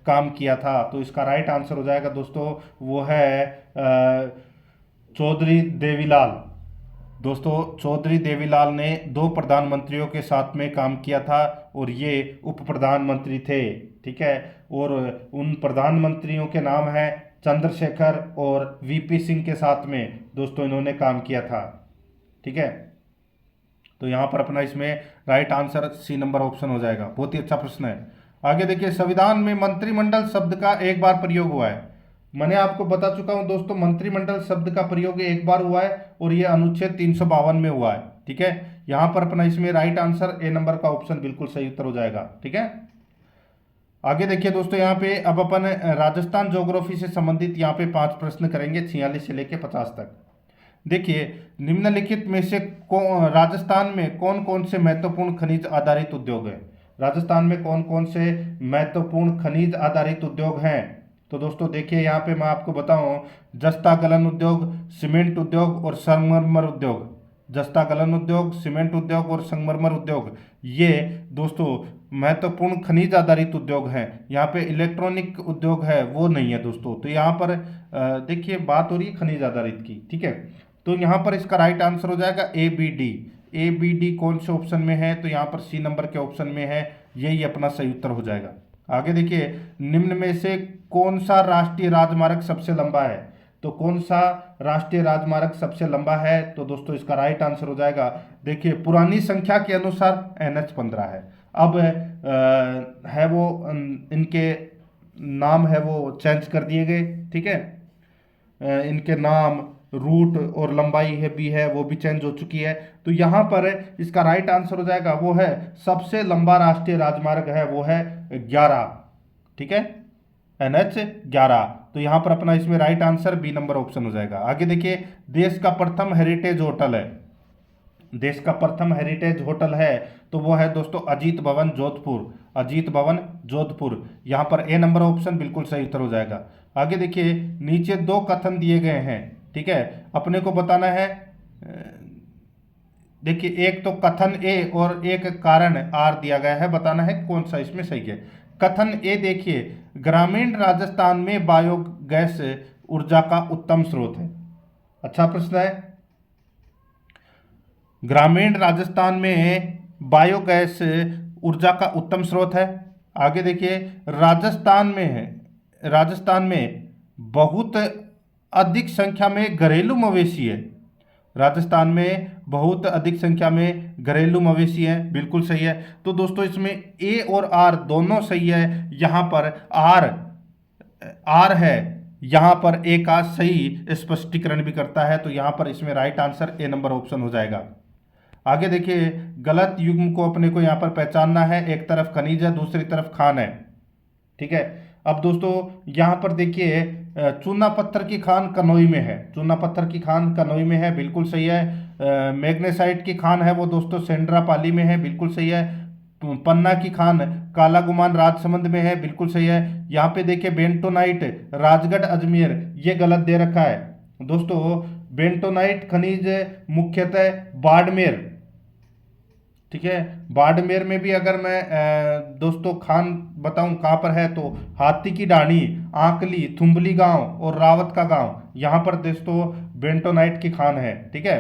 काम किया था? तो इसका राइट आंसर हो जाएगा दोस्तों वो है चौधरी देवीलाल। दोस्तों, चौधरी देवीलाल ने 2 प्रधानमंत्रियों के साथ में काम किया था और ये उप प्रधानमंत्री थे। ठीक है, और उन प्रधानमंत्रियों के नाम है चंद्रशेखर और वीपी सिंह के साथ में दोस्तों इन्होंने काम किया था। ठीक है, तो यहाँ पर अपना इसमें right answer C number option हो जाएगा। बहुत ही अच्छा प्रश्न है। आगे देखिए, संविधान में मंत्रिमंडल शब्द का एक बार प्रयोग हुआ है। मैंने आपको बता चुका हूं दोस्तों, मंत्रिमंडल शब्द का प्रयोग एक बार हुआ है और ये अनुच्छेद 352 में हुआ है। ठीक है, यहां पर अपना इसमें राइट आंसर ए नंबर का ऑप्शन बिल्कुल सही उत्तर हो जाएगा। ठीक है, आगे देखिए दोस्तों, यहाँ पे अब अपन राजस्थान ज्योग्राफी से संबंधित यहाँ पे 5 प्रश्न करेंगे 46 से लेके 50 तक। देखिए, निम्नलिखित में से राजस्थान में कौन कौन से महत्वपूर्ण खनिज आधारित उद्योग हैं? राजस्थान में कौन कौन से महत्वपूर्ण खनिज आधारित उद्योग हैं? तो दोस्तों देखिए, यहाँ पे मैं आपको बताऊं, जस्ता गलन उद्योग, सीमेंट उद्योग और संगमरमर उद्योग। जस्ता गलन उद्योग, सीमेंट उद्योग और संगमरमर उद्योग, ये दोस्तों महत्वपूर्ण खनिज आधारित उद्योग हैं। यहाँ पे इलेक्ट्रॉनिक उद्योग है वो नहीं है दोस्तों। तो यहाँ पर देखिए बात हो रही है खनिज आधारित की। ठीक है, तो यहाँ पर इसका राइट आंसर हो जाएगा A B D. A B D कौन से ऑप्शन में है? तो यहाँ पर सी नंबर के ऑप्शन में है, यही अपना सही उत्तर हो जाएगा। आगे देखिए, निम्न में से कौन सा राष्ट्रीय राजमार्ग सबसे लंबा है? तो कौन सा राष्ट्रीय राजमार्ग सबसे लंबा है? तो दोस्तों इसका राइट आंसर हो जाएगा, देखिए पुरानी संख्या के अनुसार NH-15 है। अब है वो इनके नाम है वो चेंज कर दिए गए। ठीक है, इनके नाम, रूट और लंबाई है भी है वो भी चेंज हो चुकी है। तो यहाँ पर इसका राइट आंसर हो जाएगा वो है सबसे लंबा राष्ट्रीय राजमार्ग है वो है 11। ठीक है, NH-11। तो यहाँ पर अपना इसमें right answer B number option हो जाएगा। आगे देखिए, देश का प्रथम हेरिटेज होटल है। देश का प्रथम हेरिटेज होटल है तो वो है दोस्तों अजीत भवन जोधपुर। अजीत भवन जोधपुर, यहाँ पर ए नंबर ऑप्शन बिल्कुल सही उत्तर हो जाएगा। आगे देखिए, नीचे 2 कथन दिए गए हैं। ठीक है, अपने को बताना है। देखिए, एक तो कथन ए और एक कारण आर दिया गया है, बताना है कौन सा इसमें सही है। कथन ए देखिए, ग्रामीण राजस्थान में बायोगैस ऊर्जा का उत्तम स्रोत है। अच्छा प्रश्न है। ग्रामीण राजस्थान में बायोगैस ऊर्जा का उत्तम स्रोत है। आगे देखिए, राजस्थान में बहुत अधिक संख्या में घरेलू मवेशी है। राजस्थान में बहुत अधिक संख्या में घरेलू मवेशी हैं, बिल्कुल सही है। तो दोस्तों इसमें ए और आर दोनों सही है। यहाँ पर आर है, यहाँ पर ए का सही स्पष्टीकरण भी करता है। तो यहाँ पर इसमें right answer A number option हो जाएगा। आगे देखिए, गलत युग्म को अपने को यहाँ पर पहचानना है। एक तरफ खनिज है, दूसरी तरफ खान है, ठीक है। अब दोस्तों यहाँ पर देखिए, चूना पत्थर की खान कनोई में है। चूना पत्थर की खान कनोई में है, बिल्कुल सही है। मैग्नेसाइट की खान है वो दोस्तों सेंड्रापाली में है, बिल्कुल सही है। पन्ना की खान काला गुमान राजसमंद में है, बिल्कुल सही है। यहाँ पे देखिए बेंटोनाइट राजगढ़ अजमेर, ये गलत दे रखा है दोस्तों। बेंटोनाइट खनिज मुख्यतः बाड़मेर, ठीक है। बाड़मेर में भी अगर मैं दोस्तों खान बताऊं कहाँ पर है, तो हाथी की ढाणी, आंकली, थुम्बली गांव और रावत का गांव, यहाँ पर दोस्तों बेंटोनाइट की खान है, ठीक है।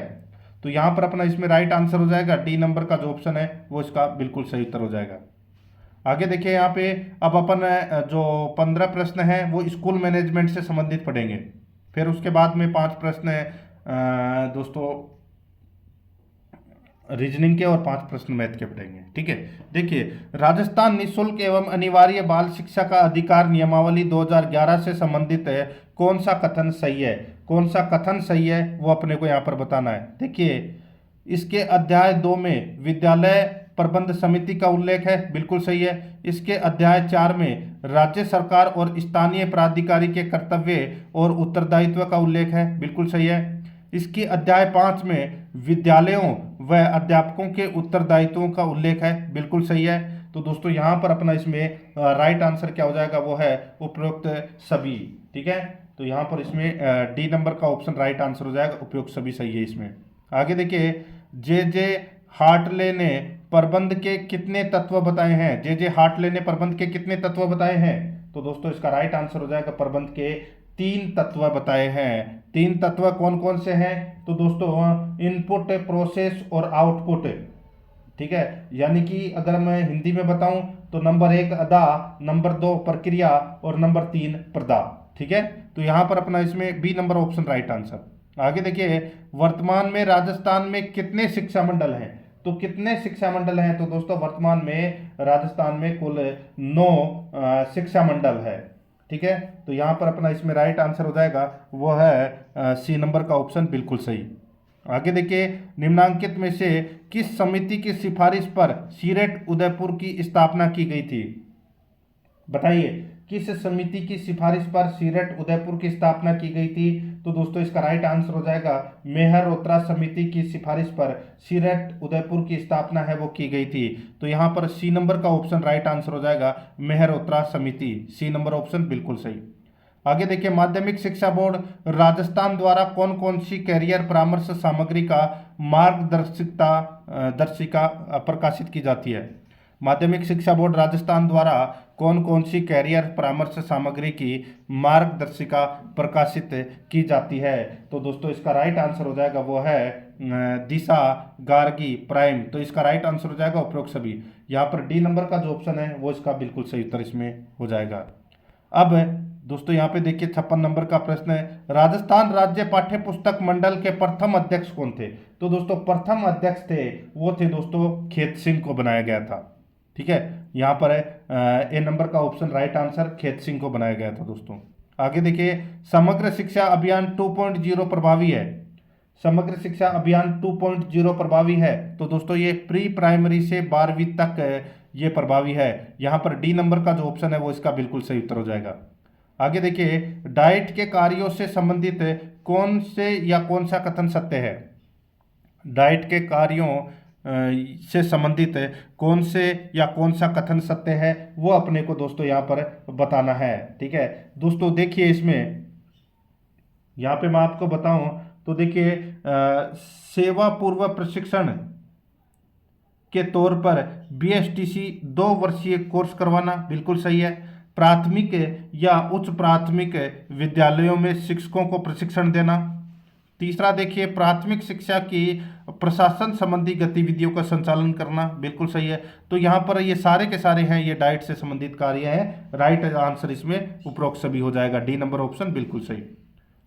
तो यहाँ पर अपना इसमें राइट आंसर हो जाएगा डी नंबर का जो ऑप्शन है वो इसका बिल्कुल सही उत्तर हो जाएगा। आगे देखिए, यहाँ पे अब अपन जो 15 प्रश्न हैं वो स्कूल मैनेजमेंट से संबंधित पढ़ेंगे। फिर उसके बाद में 5 प्रश्न है दोस्तों रीजनिंग के और 5 प्रश्न मैथ के पढ़ेंगे, ठीक है। देखिए, राजस्थान निःशुल्क एवं अनिवार्य बाल शिक्षा का अधिकार नियमावली 2011 से संबंधित है। कौन सा कथन सही है? कौन सा कथन सही है वो अपने को यहाँ पर बताना है। देखिए, इसके अध्याय 2 में विद्यालय प्रबंध समिति का उल्लेख है, बिल्कुल सही है। इसके अध्याय 4 में राज्य सरकार और स्थानीय प्राधिकारी के कर्तव्य और उत्तरदायित्व का उल्लेख है, बिल्कुल सही है। इसके अध्याय 5 में विद्यालयों व अध्यापकों के उत्तरदायित्वों का उल्लेख है, बिल्कुल सही है। तो दोस्तों यहाँ पर अपना इसमें राइट आंसर क्या हो जाएगा, वो है उपरोक्त सभी, ठीक है। तो यहाँ पर इसमें डी नंबर का ऑप्शन राइट आंसर हो जाएगा, उपयुक्त सभी सही है इसमें। आगे देखिए, जे हार्टले ने प्रबंध के कितने तत्व बताए हैं? जे हार्टले ने प्रबंध के कितने तत्व बताए हैं? तो दोस्तों इसका राइट आंसर हो जाएगा प्रबंध के 3 तत्व बताए हैं। 3 तत्व कौन कौन से हैं? तो दोस्तों इनपुट, प्रोसेस और आउटपुट, ठीक है। यानी कि अगर मैं हिंदी में बताऊं तो नंबर 1 अदा, नंबर 2 प्रक्रिया और नंबर 3 प्रदा, ठीक है। तो यहां पर अपना इसमें B number option right answer. आगे देखिए, वर्तमान में राजस्थान में कितने शिक्षा मंडल हैं? तो कितने शिक्षा मंडल हैं? तो दोस्तों वर्तमान में राजस्थान में कुल 9 शिक्षा मंडल है, ठीक है। तो यहाँ पर अपना इसमें राइट आंसर हो जाएगा वो है सी नंबर का ऑप्शन, बिल्कुल सही। आगे देखिए, निम्नांकित में से किस समिति की सिफारिश पर सीरेट उदयपुर की स्थापना की गई थी? बताइए, किस समिति की सिफारिश पर सीरेट उदयपुर की स्थापना की गई थी? तो दोस्तों इसका राइट आंसर हो जाएगा मेहरोत्रा समिति की सिफारिश पर सीरेट उदयपुर की स्थापना है वो की गई थी। तो यहाँ पर सी नंबर का ऑप्शन राइट आंसर हो जाएगा मेहरोत्रा समिति, सी नंबर ऑप्शन बिल्कुल सही। आगे देखिए, माध्यमिक शिक्षा बोर्ड राजस्थान द्वारा कौन कौन सी कैरियर परामर्श सामग्री का दर्शिका प्रकाशित की जाती है? माध्यमिक शिक्षा बोर्ड राजस्थान द्वारा कौन कौन सी कैरियर परामर्श सामग्री की मार्गदर्शिका प्रकाशित की जाती है? तो दोस्तों इसका राइट आंसर हो जाएगा वो है दिशा, गार्गी, प्राइम। तो इसका राइट आंसर हो जाएगा उपरोक्त सभी। यहाँ पर डी नंबर का जो ऑप्शन है वो इसका बिल्कुल सही उत्तर इसमें हो जाएगा। अब दोस्तों यहाँ पे देखिए 56 नंबर का प्रश्न है, राजस्थान राज्य पाठ्य पुस्तक मंडल के प्रथम अध्यक्ष कौन थे? तो दोस्तों प्रथम अध्यक्ष थे वो थे दोस्तों खेत सिंह को बनाया गया था, ठीक है। यहाँ पर है ए नंबर का ऑप्शन राइट आंसर, खेत सिंह को बनाया गया था दोस्तों। आगे देखिए, समग्र शिक्षा अभियान 2.0 प्रभावी है। समग्र शिक्षा अभियान 2.0 प्रभावी है तो दोस्तों ये प्री प्राइमरी से 12वीं तक ये प्रभावी है। यहाँ पर डी नंबर का जो ऑप्शन है वो इसका बिल्कुल सही उत्तर हो जाएगा। आगे देखिए, डाइट के कार्यों से संबंधित कौन से या कौन सा कथन सत्य है? डाइट के कार्यों से संबंधित कौन से या कौन सा कथन सत्य है वो अपने को दोस्तों यहाँ पर बताना है, ठीक है। दोस्तों देखिए, इसमें यहाँ पे मैं आपको बताऊं तो देखिए, सेवा पूर्व प्रशिक्षण के तौर पर बीएसटीसी 2 वर्षीय कोर्स करवाना बिल्कुल सही है। प्राथमिक या उच्च प्राथमिक विद्यालयों में शिक्षकों को प्रशिक्षण देना। तीसरा देखिए प्राथमिक शिक्षा की प्रशासन संबंधी गतिविधियों का संचालन करना, बिल्कुल सही है। तो यहाँ पर ये सारे के सारे हैं, ये डाइट से संबंधित कार्य हैं। राइट आंसर इसमें उपरोक्त सभी हो जाएगा, डी नंबर ऑप्शन बिल्कुल सही।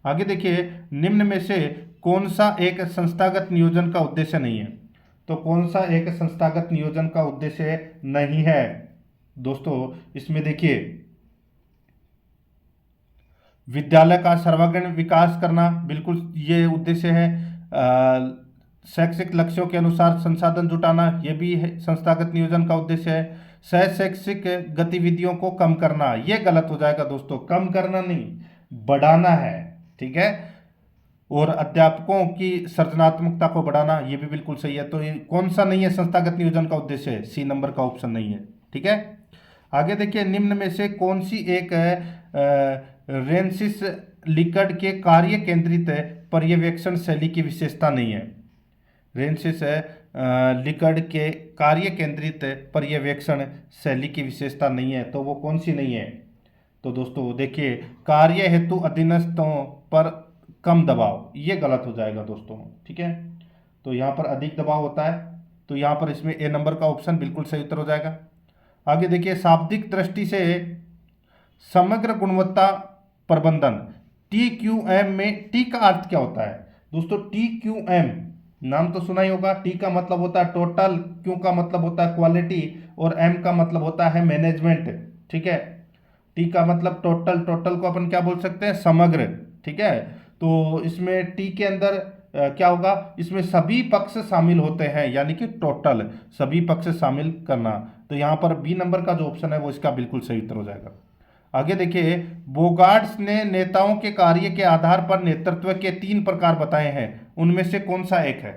आगे देखिए निम्न में से कौन सा एक संस्थागत नियोजन का उद्देश्य नहीं है? तो कौन सा एक संस्थागत नियोजन का उद्देश्य नहीं है दोस्तों? इसमें देखिए विद्यालय का सर्वांगीण विकास करना, बिल्कुल ये उद्देश्य है। शैक्षिक लक्ष्यों के अनुसार संसाधन जुटाना, ये भी है संस्थागत नियोजन का उद्देश्य है। सह शैक्षिक गतिविधियों को कम करना, ये गलत हो जाएगा दोस्तों, कम करना नहीं बढ़ाना है, ठीक है। और अध्यापकों की सृजनात्मकता को बढ़ाना, ये भी बिल्कुल सही है। तो ये कौन सा नहीं है संस्थागत नियोजन का उद्देश्य है? सी नंबर का ऑप्शन नहीं है, ठीक है। आगे देखिए निम्न में से कौन सी एक रेंसिस लिकर्ड के कार्य केंद्रित पर्यवेक्षण शैली की विशेषता नहीं है? रेंसिस लिकर्ड के कार्य केंद्रित पर्यवेक्षण शैली की विशेषता नहीं है, तो वो कौन सी नहीं है? तो दोस्तों देखिए कार्य हेतु अधीनस्थों पर कम दबाव, ये गलत हो जाएगा दोस्तों, ठीक है। तो यहाँ पर अधिक दबाव होता है, तो यहाँ पर इसमें ए नंबर का ऑप्शन बिल्कुल सही उत्तर हो जाएगा। आगे देखिए शाब्दिक दृष्टि से समग्र गुणवत्ता प्रबंधन, TQM में टी का अर्थ क्या होता है दोस्तों? TQM नाम तो सुना ही होगा। टी का मतलब होता है टोटल, क्यू का मतलब होता है क्वालिटी और एम का मतलब होता है मैनेजमेंट, ठीक है। टी का मतलब टोटल, टोटल को अपन क्या बोल सकते हैं? समग्र, ठीक है। तो इसमें टी के अंदर क्या होगा? इसमें सभी पक्ष शामिल होते हैं, यानी कि टोटल सभी पक्ष शामिल करना। तो यहाँ पर बी नंबर का जो ऑप्शन है वो इसका बिल्कुल सही उत्तर हो जाएगा। आगे देखिए बोगार्ड्स ने नेताओं के कार्य के आधार पर नेतृत्व के 3 प्रकार बताए हैं, उनमें से कौन सा एक है?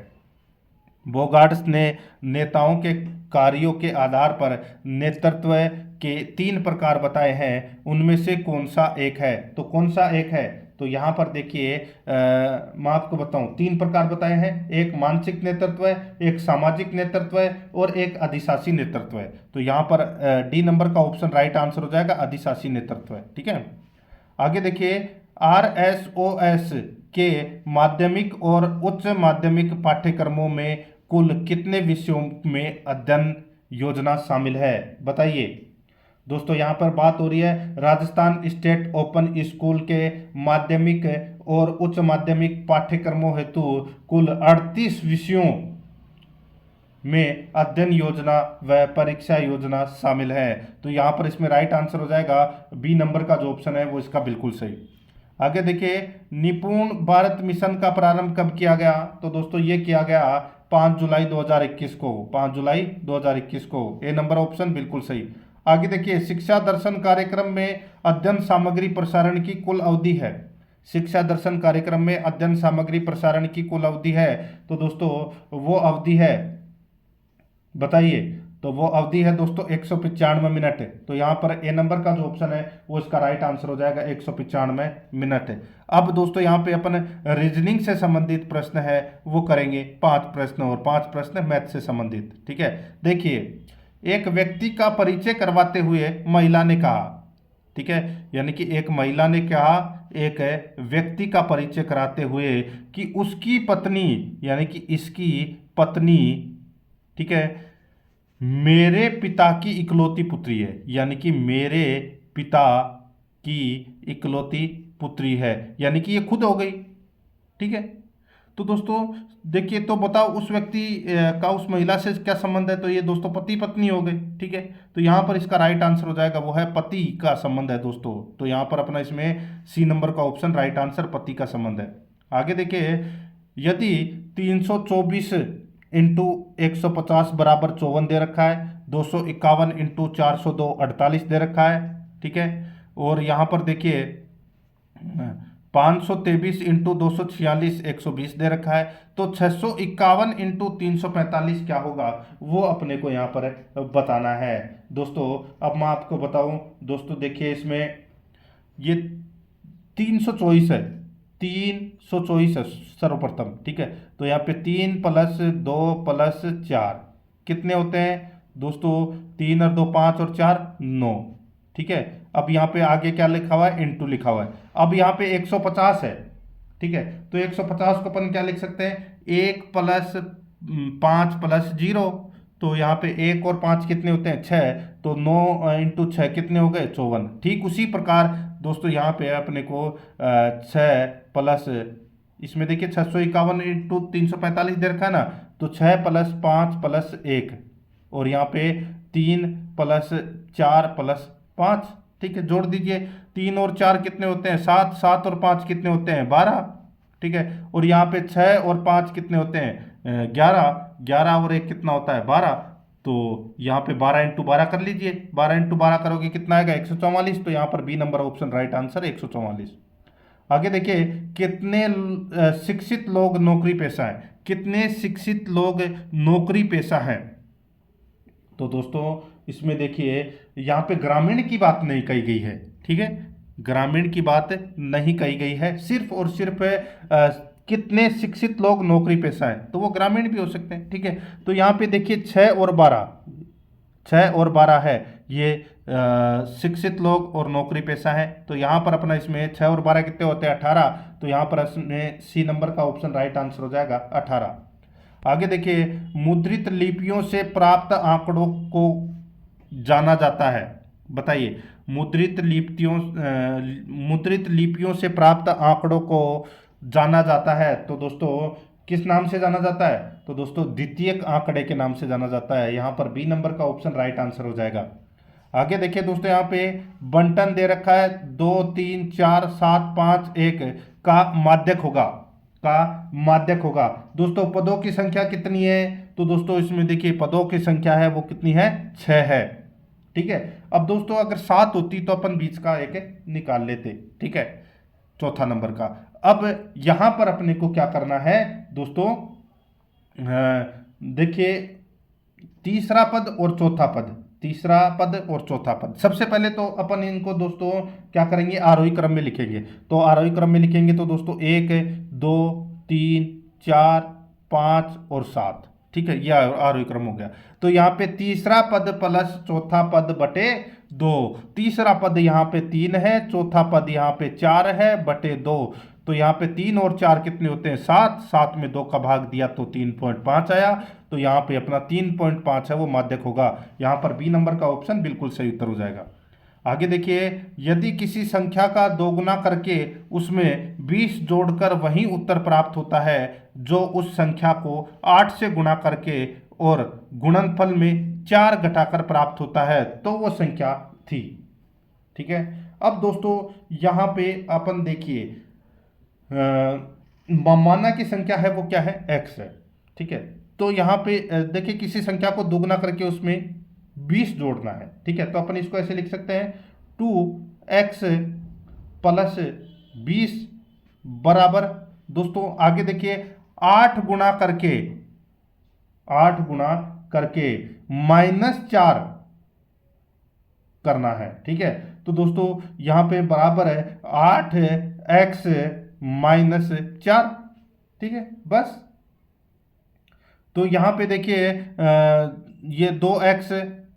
बोगार्ड्स ने नेताओं के कार्यों के आधार पर नेतृत्व के 3 प्रकार बताए हैं, उनमें से कौन सा एक है? तो कौन सा एक है? तो यहाँ पर देखिए मैं आपको बताऊं 3 प्रकार बताए हैं, एक मानसिक नेतृत्व है, एक सामाजिक नेतृत्व है और एक अधिशासी नेतृत्व है। तो यहाँ पर डी नंबर का ऑप्शन राइट आंसर हो जाएगा, अधिशासी नेतृत्व है, ठीक है। आगे देखिए RSOS के माध्यमिक और उच्च माध्यमिक पाठ्यक्रमों में कुल कितने विषयों में अध्ययन योजना शामिल है? बताइए दोस्तों। यहाँ पर बात हो रही है राजस्थान स्टेट ओपन स्कूल के माध्यमिक और उच्च माध्यमिक पाठ्यक्रमों हेतु कुल 38 विषयों में अध्ययन योजना व परीक्षा योजना शामिल है। तो यहाँ पर इसमें राइट आंसर हो जाएगा बी नंबर का जो ऑप्शन है वो इसका बिल्कुल सही। आगे देखिए निपुण भारत मिशन का प्रारंभ कब किया गया? तो दोस्तों ये किया गया 5 जुलाई 2021 को, 5 जुलाई 2021 को, ए नंबर ऑप्शन बिल्कुल सही। आगे देखिए शिक्षा दर्शन कार्यक्रम में अध्ययन सामग्री प्रसारण की कुल अवधि है। शिक्षा दर्शन कार्यक्रम में अध्ययन सामग्री प्रसारण की कुल अवधि है, तो दोस्तों वो अवधि है, बताइए। तो वो अवधि है दोस्तों 195 मिनट। तो यहाँ पर ए नंबर का जो ऑप्शन है वो इसका राइट आंसर हो जाएगा, 195 मिनट। अब दोस्तों यहाँ पे अपन रीजनिंग से संबंधित प्रश्न है वो करेंगे, 5 प्रश्न और 5 प्रश्न मैथ से संबंधित, ठीक है। देखिए एक व्यक्ति का परिचय करवाते हुए महिला ने कहा, ठीक है, यानी कि एक महिला ने कहा एक व्यक्ति का परिचय कराते हुए कि उसकी पत्नी, यानी कि इसकी पत्नी, ठीक है, मेरे पिता की इकलौती पुत्री है, यानी कि मेरे पिता की इकलौती पुत्री है, यानी कि ये खुद हो गई, ठीक है। तो दोस्तों देखिए तो बताओ उस व्यक्ति का उस महिला से क्या संबंध है? तो ये दोस्तों पति पत्नी हो गए, ठीक है। तो यहाँ पर इसका राइट आंसर हो जाएगा वो है पति का संबंध है दोस्तों। तो यहाँ पर अपना इसमें सी नंबर का ऑप्शन राइट आंसर पति का संबंध है। आगे देखिए यदि 324 इंटू 150 बराबर 54 दे रखा है, 251 इंटू 402 48 दे रखा है, ठीक है। और यहाँ पर देखिए 523 इंटू 246 120 दे रखा है, तो 651 इंटू 345 क्या होगा वो अपने को यहाँ पर बताना है दोस्तों। अब मैं आपको बताऊं दोस्तों, देखिए इसमें ये 324 है, 324 है सर्वप्रथम, ठीक है। तो यहाँ पे 3 + 2 + 4 कितने होते हैं दोस्तों? 3 और 2 5 और 4 9, ठीक है। अब यहाँ पे आगे क्या लिखा हुआ है? इंटू लिखा हुआ है। अब यहाँ पे 150 है, ठीक है। तो 150 को अपन क्या लिख सकते हैं, 1 + 5 + 0, तो यहाँ पे 1 और 5 कितने होते हैं, 6, तो 9 × 6 कितने हो गए, 54। ठीक उसी प्रकार दोस्तों यहाँ पे अपने को 6 प्लस, इसमें देखिए 651 × 345 दे रखा है ना, तो 6 + 5 + 1, और यहाँ पे 3 + 4 + 5, ठीक है, जोड़ दीजिए। 3 और 4 कितने होते हैं, 7, 7 और 5 कितने होते हैं, 12, ठीक है। और यहाँ पे 6 और 5 कितने होते हैं, 11, 11 और 1 कितना होता है, 12। तो यहाँ पे 12 × 12 कर लीजिए, 12 × 12 करोगे कितना आएगा, 144। तो यहाँ पर B number option right answer 144। आगे देखिए, कितने शिक्षित लोग नौकरी पेशा है, कितने शिक्षित लोग नौकरी पेशा है। तो दोस्तों इसमें देखिए यहाँ पे ग्रामीण की बात नहीं कही गई है, ठीक है, ग्रामीण की बात नहीं कही गई है, सिर्फ और सिर्फ कितने शिक्षित लोग नौकरी पेशा है, तो वो ग्रामीण भी हो सकते हैं, ठीक है। तो यहाँ पे देखिए 6 और 12 है, ये शिक्षित लोग और नौकरी पेशा है। तो यहाँ पर अपना इसमें 6 और 12 कितने होते हैं, 18। तो यहाँ पर इसमें सी नंबर का ऑप्शन राइट आंसर हो जाएगा 18। आगे देखिए, मुद्रित लिपियों से प्राप्त आंकड़ों को जाना जाता है, बताइए। मुद्रित लिपियों से प्राप्त आंकड़ों को जाना जाता है, तो दोस्तों किस नाम से जाना जाता है, तो दोस्तों द्वितीयक आंकड़े के नाम से जाना जाता है। यहाँ पर बी नंबर का ऑप्शन राइट आंसर हो जाएगा। आगे देखिए दोस्तों, यहाँ पे बंटन दे रखा है 2, 3, 4, 7, 5, 1 का माध्यक होगा दोस्तों। पदों की संख्या कितनी है, तो दोस्तों इसमें देखिए पदों की संख्या है वो कितनी है, 6 है, ठीक है। अब दोस्तों अगर 7 होती तो अपन बीच का एक निकाल लेते, ठीक है, चौथा नंबर का। अब यहां पर अपने को क्या करना है दोस्तों, देखिए तीसरा पद और चौथा पद, तीसरा पद और चौथा पद, सबसे पहले तो अपन इनको दोस्तों क्या करेंगे, आरोही क्रम में लिखेंगे। तो आरोही क्रम में लिखेंगे तो दोस्तों 1, 2, 3, 4, 5 और 7, ठीक है, यह आरोही क्रम हो गया। तो यहाँ पे तीसरा पद प्लस चौथा पद बटे 2, तीसरा पद यहाँ पे 3 है, चौथा पद यहाँ पे 4 है बटे 2। तो यहाँ पे 3 और 4 कितने होते हैं, 7, 7 में 2 का भाग दिया तो 3.5 आया। तो यहाँ पे अपना 3.5 है वो माध्यक होगा। यहाँ पर बी नंबर का ऑप्शन बिल्कुल सही उत्तर हो जाएगा। आगे देखिए, यदि किसी संख्या का दोगुना करके उसमें 20 जोड़कर वही उत्तर प्राप्त होता है जो उस संख्या को 8 से गुणा करके और गुणनफल में 4 घटाकर प्राप्त होता है, तो वो संख्या थी, ठीक है। अब दोस्तों यहाँ पे अपन देखिए माना की संख्या है वो क्या है, x है, ठीक है। तो यहाँ पे देखिए किसी संख्या को दोगुना करके उसमें 20 जोड़ना है, ठीक है। तो अपन इसको ऐसे लिख सकते हैं 2x + 20 बराबर दोस्तों, आगे देखिए 8 गुणा करके -4 करना है, ठीक है। तो दोस्तों यहाँ पे बराबर है 8x - 4, ठीक है, बस। तो यहाँ पे देखिए ये 2x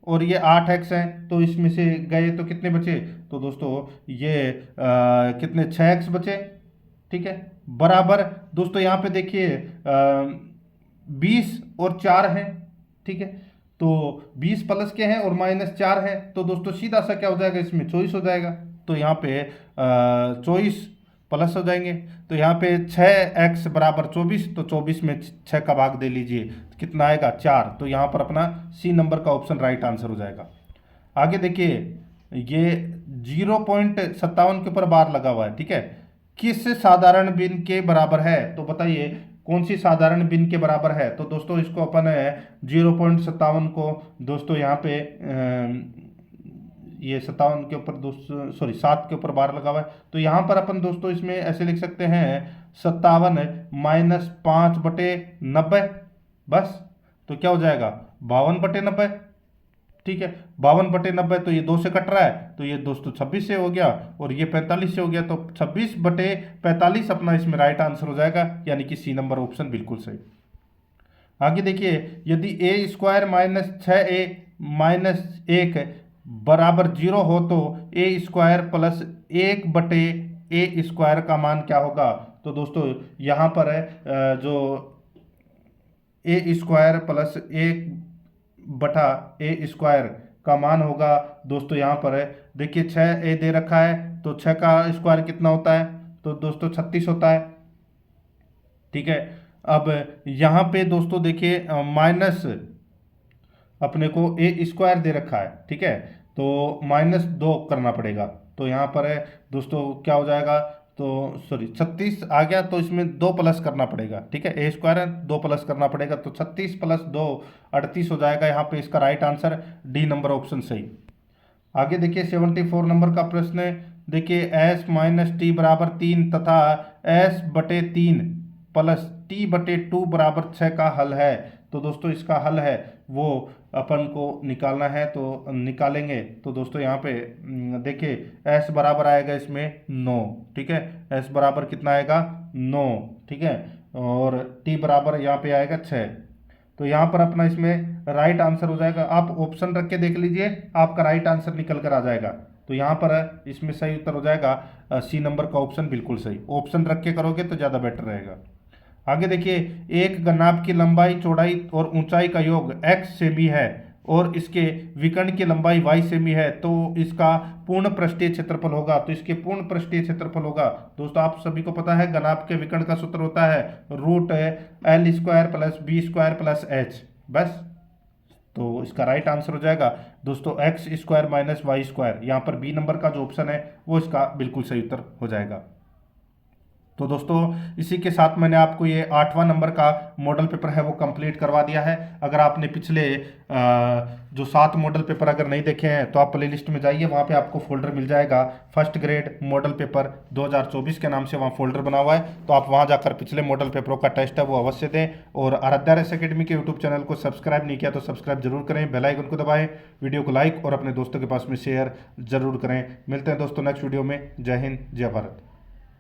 और ये 8x है, तो इसमें से गए तो कितने बचे, तो दोस्तों ये कितने 6x बचे, ठीक है, बराबर दोस्तों यहाँ पे देखिए 20 और 4 है, ठीक है। तो 20 प्लस के हैं और -4 है, तो दोस्तों सीधा सा क्या हो जाएगा, इसमें 24 हो जाएगा। तो यहाँ पे 24 प्लस हो जाएंगे। तो यहाँ पे 6x बराबर 24, तो 24 में 6 का भाग दे लीजिए, तो कितना आएगा 4। तो यहाँ पर अपना सी नंबर का ऑप्शन राइट आंसर हो जाएगा। आगे देखिए, ये 0.57 के ऊपर बार लगा हुआ है, ठीक है, किस साधारण भिन्न के बराबर है, तो बताइए कौन सी साधारण भिन्न के बराबर है। तो दोस्तों इसको अपन 0.57 को दोस्तों यहाँ पे ये 57 के ऊपर दोस्तों 7 के ऊपर बार लगा हुआ है, तो यहाँ पर अपन दोस्तों इसमें ऐसे लिख सकते हैं 57 - 5/90, बस। तो क्या हो जाएगा 52/90, ठीक है, 52/90। तो ये 2 से कट रहा है, तो ये दोस्तों 26 से हो गया और ये 45 से हो गया, तो 26/45 अपना इसमें राइट आंसर हो जाएगा, यानी कि सी नंबर ऑप्शन बिल्कुल सही। आगे देखिए, यदि a² - 6a - 1 बराबर 0 हो तो a² + 1/a² का मान क्या होगा, तो दोस्तों यहाँ पर है जो ए स्क्वायर प्लस 1/a² का मान होगा दोस्तों, यहाँ पर है देखिए 6a दे रखा है, तो 6 का स्क्वायर कितना होता है, तो दोस्तों 36 होता है। ठीक है, अब यहाँ पे दोस्तों देखिए माइनस अपने को a² दे रखा है, ठीक है, तो -2 करना पड़ेगा। तो यहाँ पर है दोस्तों क्या हो जाएगा, तो सॉरी 36 आ गया, तो इसमें 2 प्लस करना पड़ेगा। ठीक है, a² है, 2 प्लस करना पड़ेगा, तो 36 + 2 38 हो जाएगा। यहाँ पे इसका right answer D number option सही। आगे देखिए 74 नंबर का प्रश्न है। देखिए s - t = 3 तथा s/3 + t/2 = 6 का हल है। तो दोस्तों इसका हल है वो अपन को निकालना है, तो निकालेंगे। तो दोस्तों यहाँ पे देखिए s बराबर आएगा इसमें 9। ठीक है, s बराबर कितना आएगा 9। ठीक है, और t बराबर यहाँ पे आएगा 6। तो यहाँ पर अपना इसमें राइट आंसर हो जाएगा। आप ऑप्शन रख के देख लीजिए, आपका राइट आंसर निकल कर आ जाएगा। तो यहाँ पर इसमें सही उत्तर हो जाएगा सी नंबर का ऑप्शन, बिल्कुल सही। ऑप्शन रख के करोगे तो ज़्यादा बेटर रहेगा। आगे देखिए, एक नाप की लंबाई, चौड़ाई और ऊंचाई का योग x सेमी है और इसके विकर्ण की लंबाई y सेमी है, तो इसका पूर्ण पृष्ठीय क्षेत्रफल होगा। तो इसके पूर्ण पृष्ठीय क्षेत्रफल होगा दोस्तों, आप सभी को पता है घनाभ के विकर्ण का सूत्र होता है √L² + b² + h, बस। तो इसका राइट आंसर हो जाएगा दोस्तों x² - y²। यहाँ पर बी नंबर का जो ऑप्शन है वो इसका बिल्कुल सही उत्तर हो जाएगा। तो दोस्तों इसी के साथ मैंने आपको ये 8वां नंबर का मॉडल पेपर है वो कंप्लीट करवा दिया है। अगर आपने पिछले जो 7 मॉडल पेपर अगर नहीं देखे हैं तो आप प्लेलिस्ट में जाइए, वहाँ पे आपको फोल्डर मिल जाएगा फर्स्ट ग्रेड मॉडल पेपर 2024 के नाम से वहाँ फोल्डर बना हुआ है। तो आप वहाँ जाकर पिछले मॉडल पेपरों का टेस्ट है वो अवश्य दें। और आराध्या रेस एकेडमी के यूट्यूब चैनल को सब्सक्राइब नहीं किया तो सब्सक्राइब जरूर करें, बेल आइकन को दबाएं, वीडियो को लाइक और अपने दोस्तों के पास में शेयर जरूर करें। मिलते हैं दोस्तों नेक्स्ट वीडियो में। जय हिंद, जय भारत।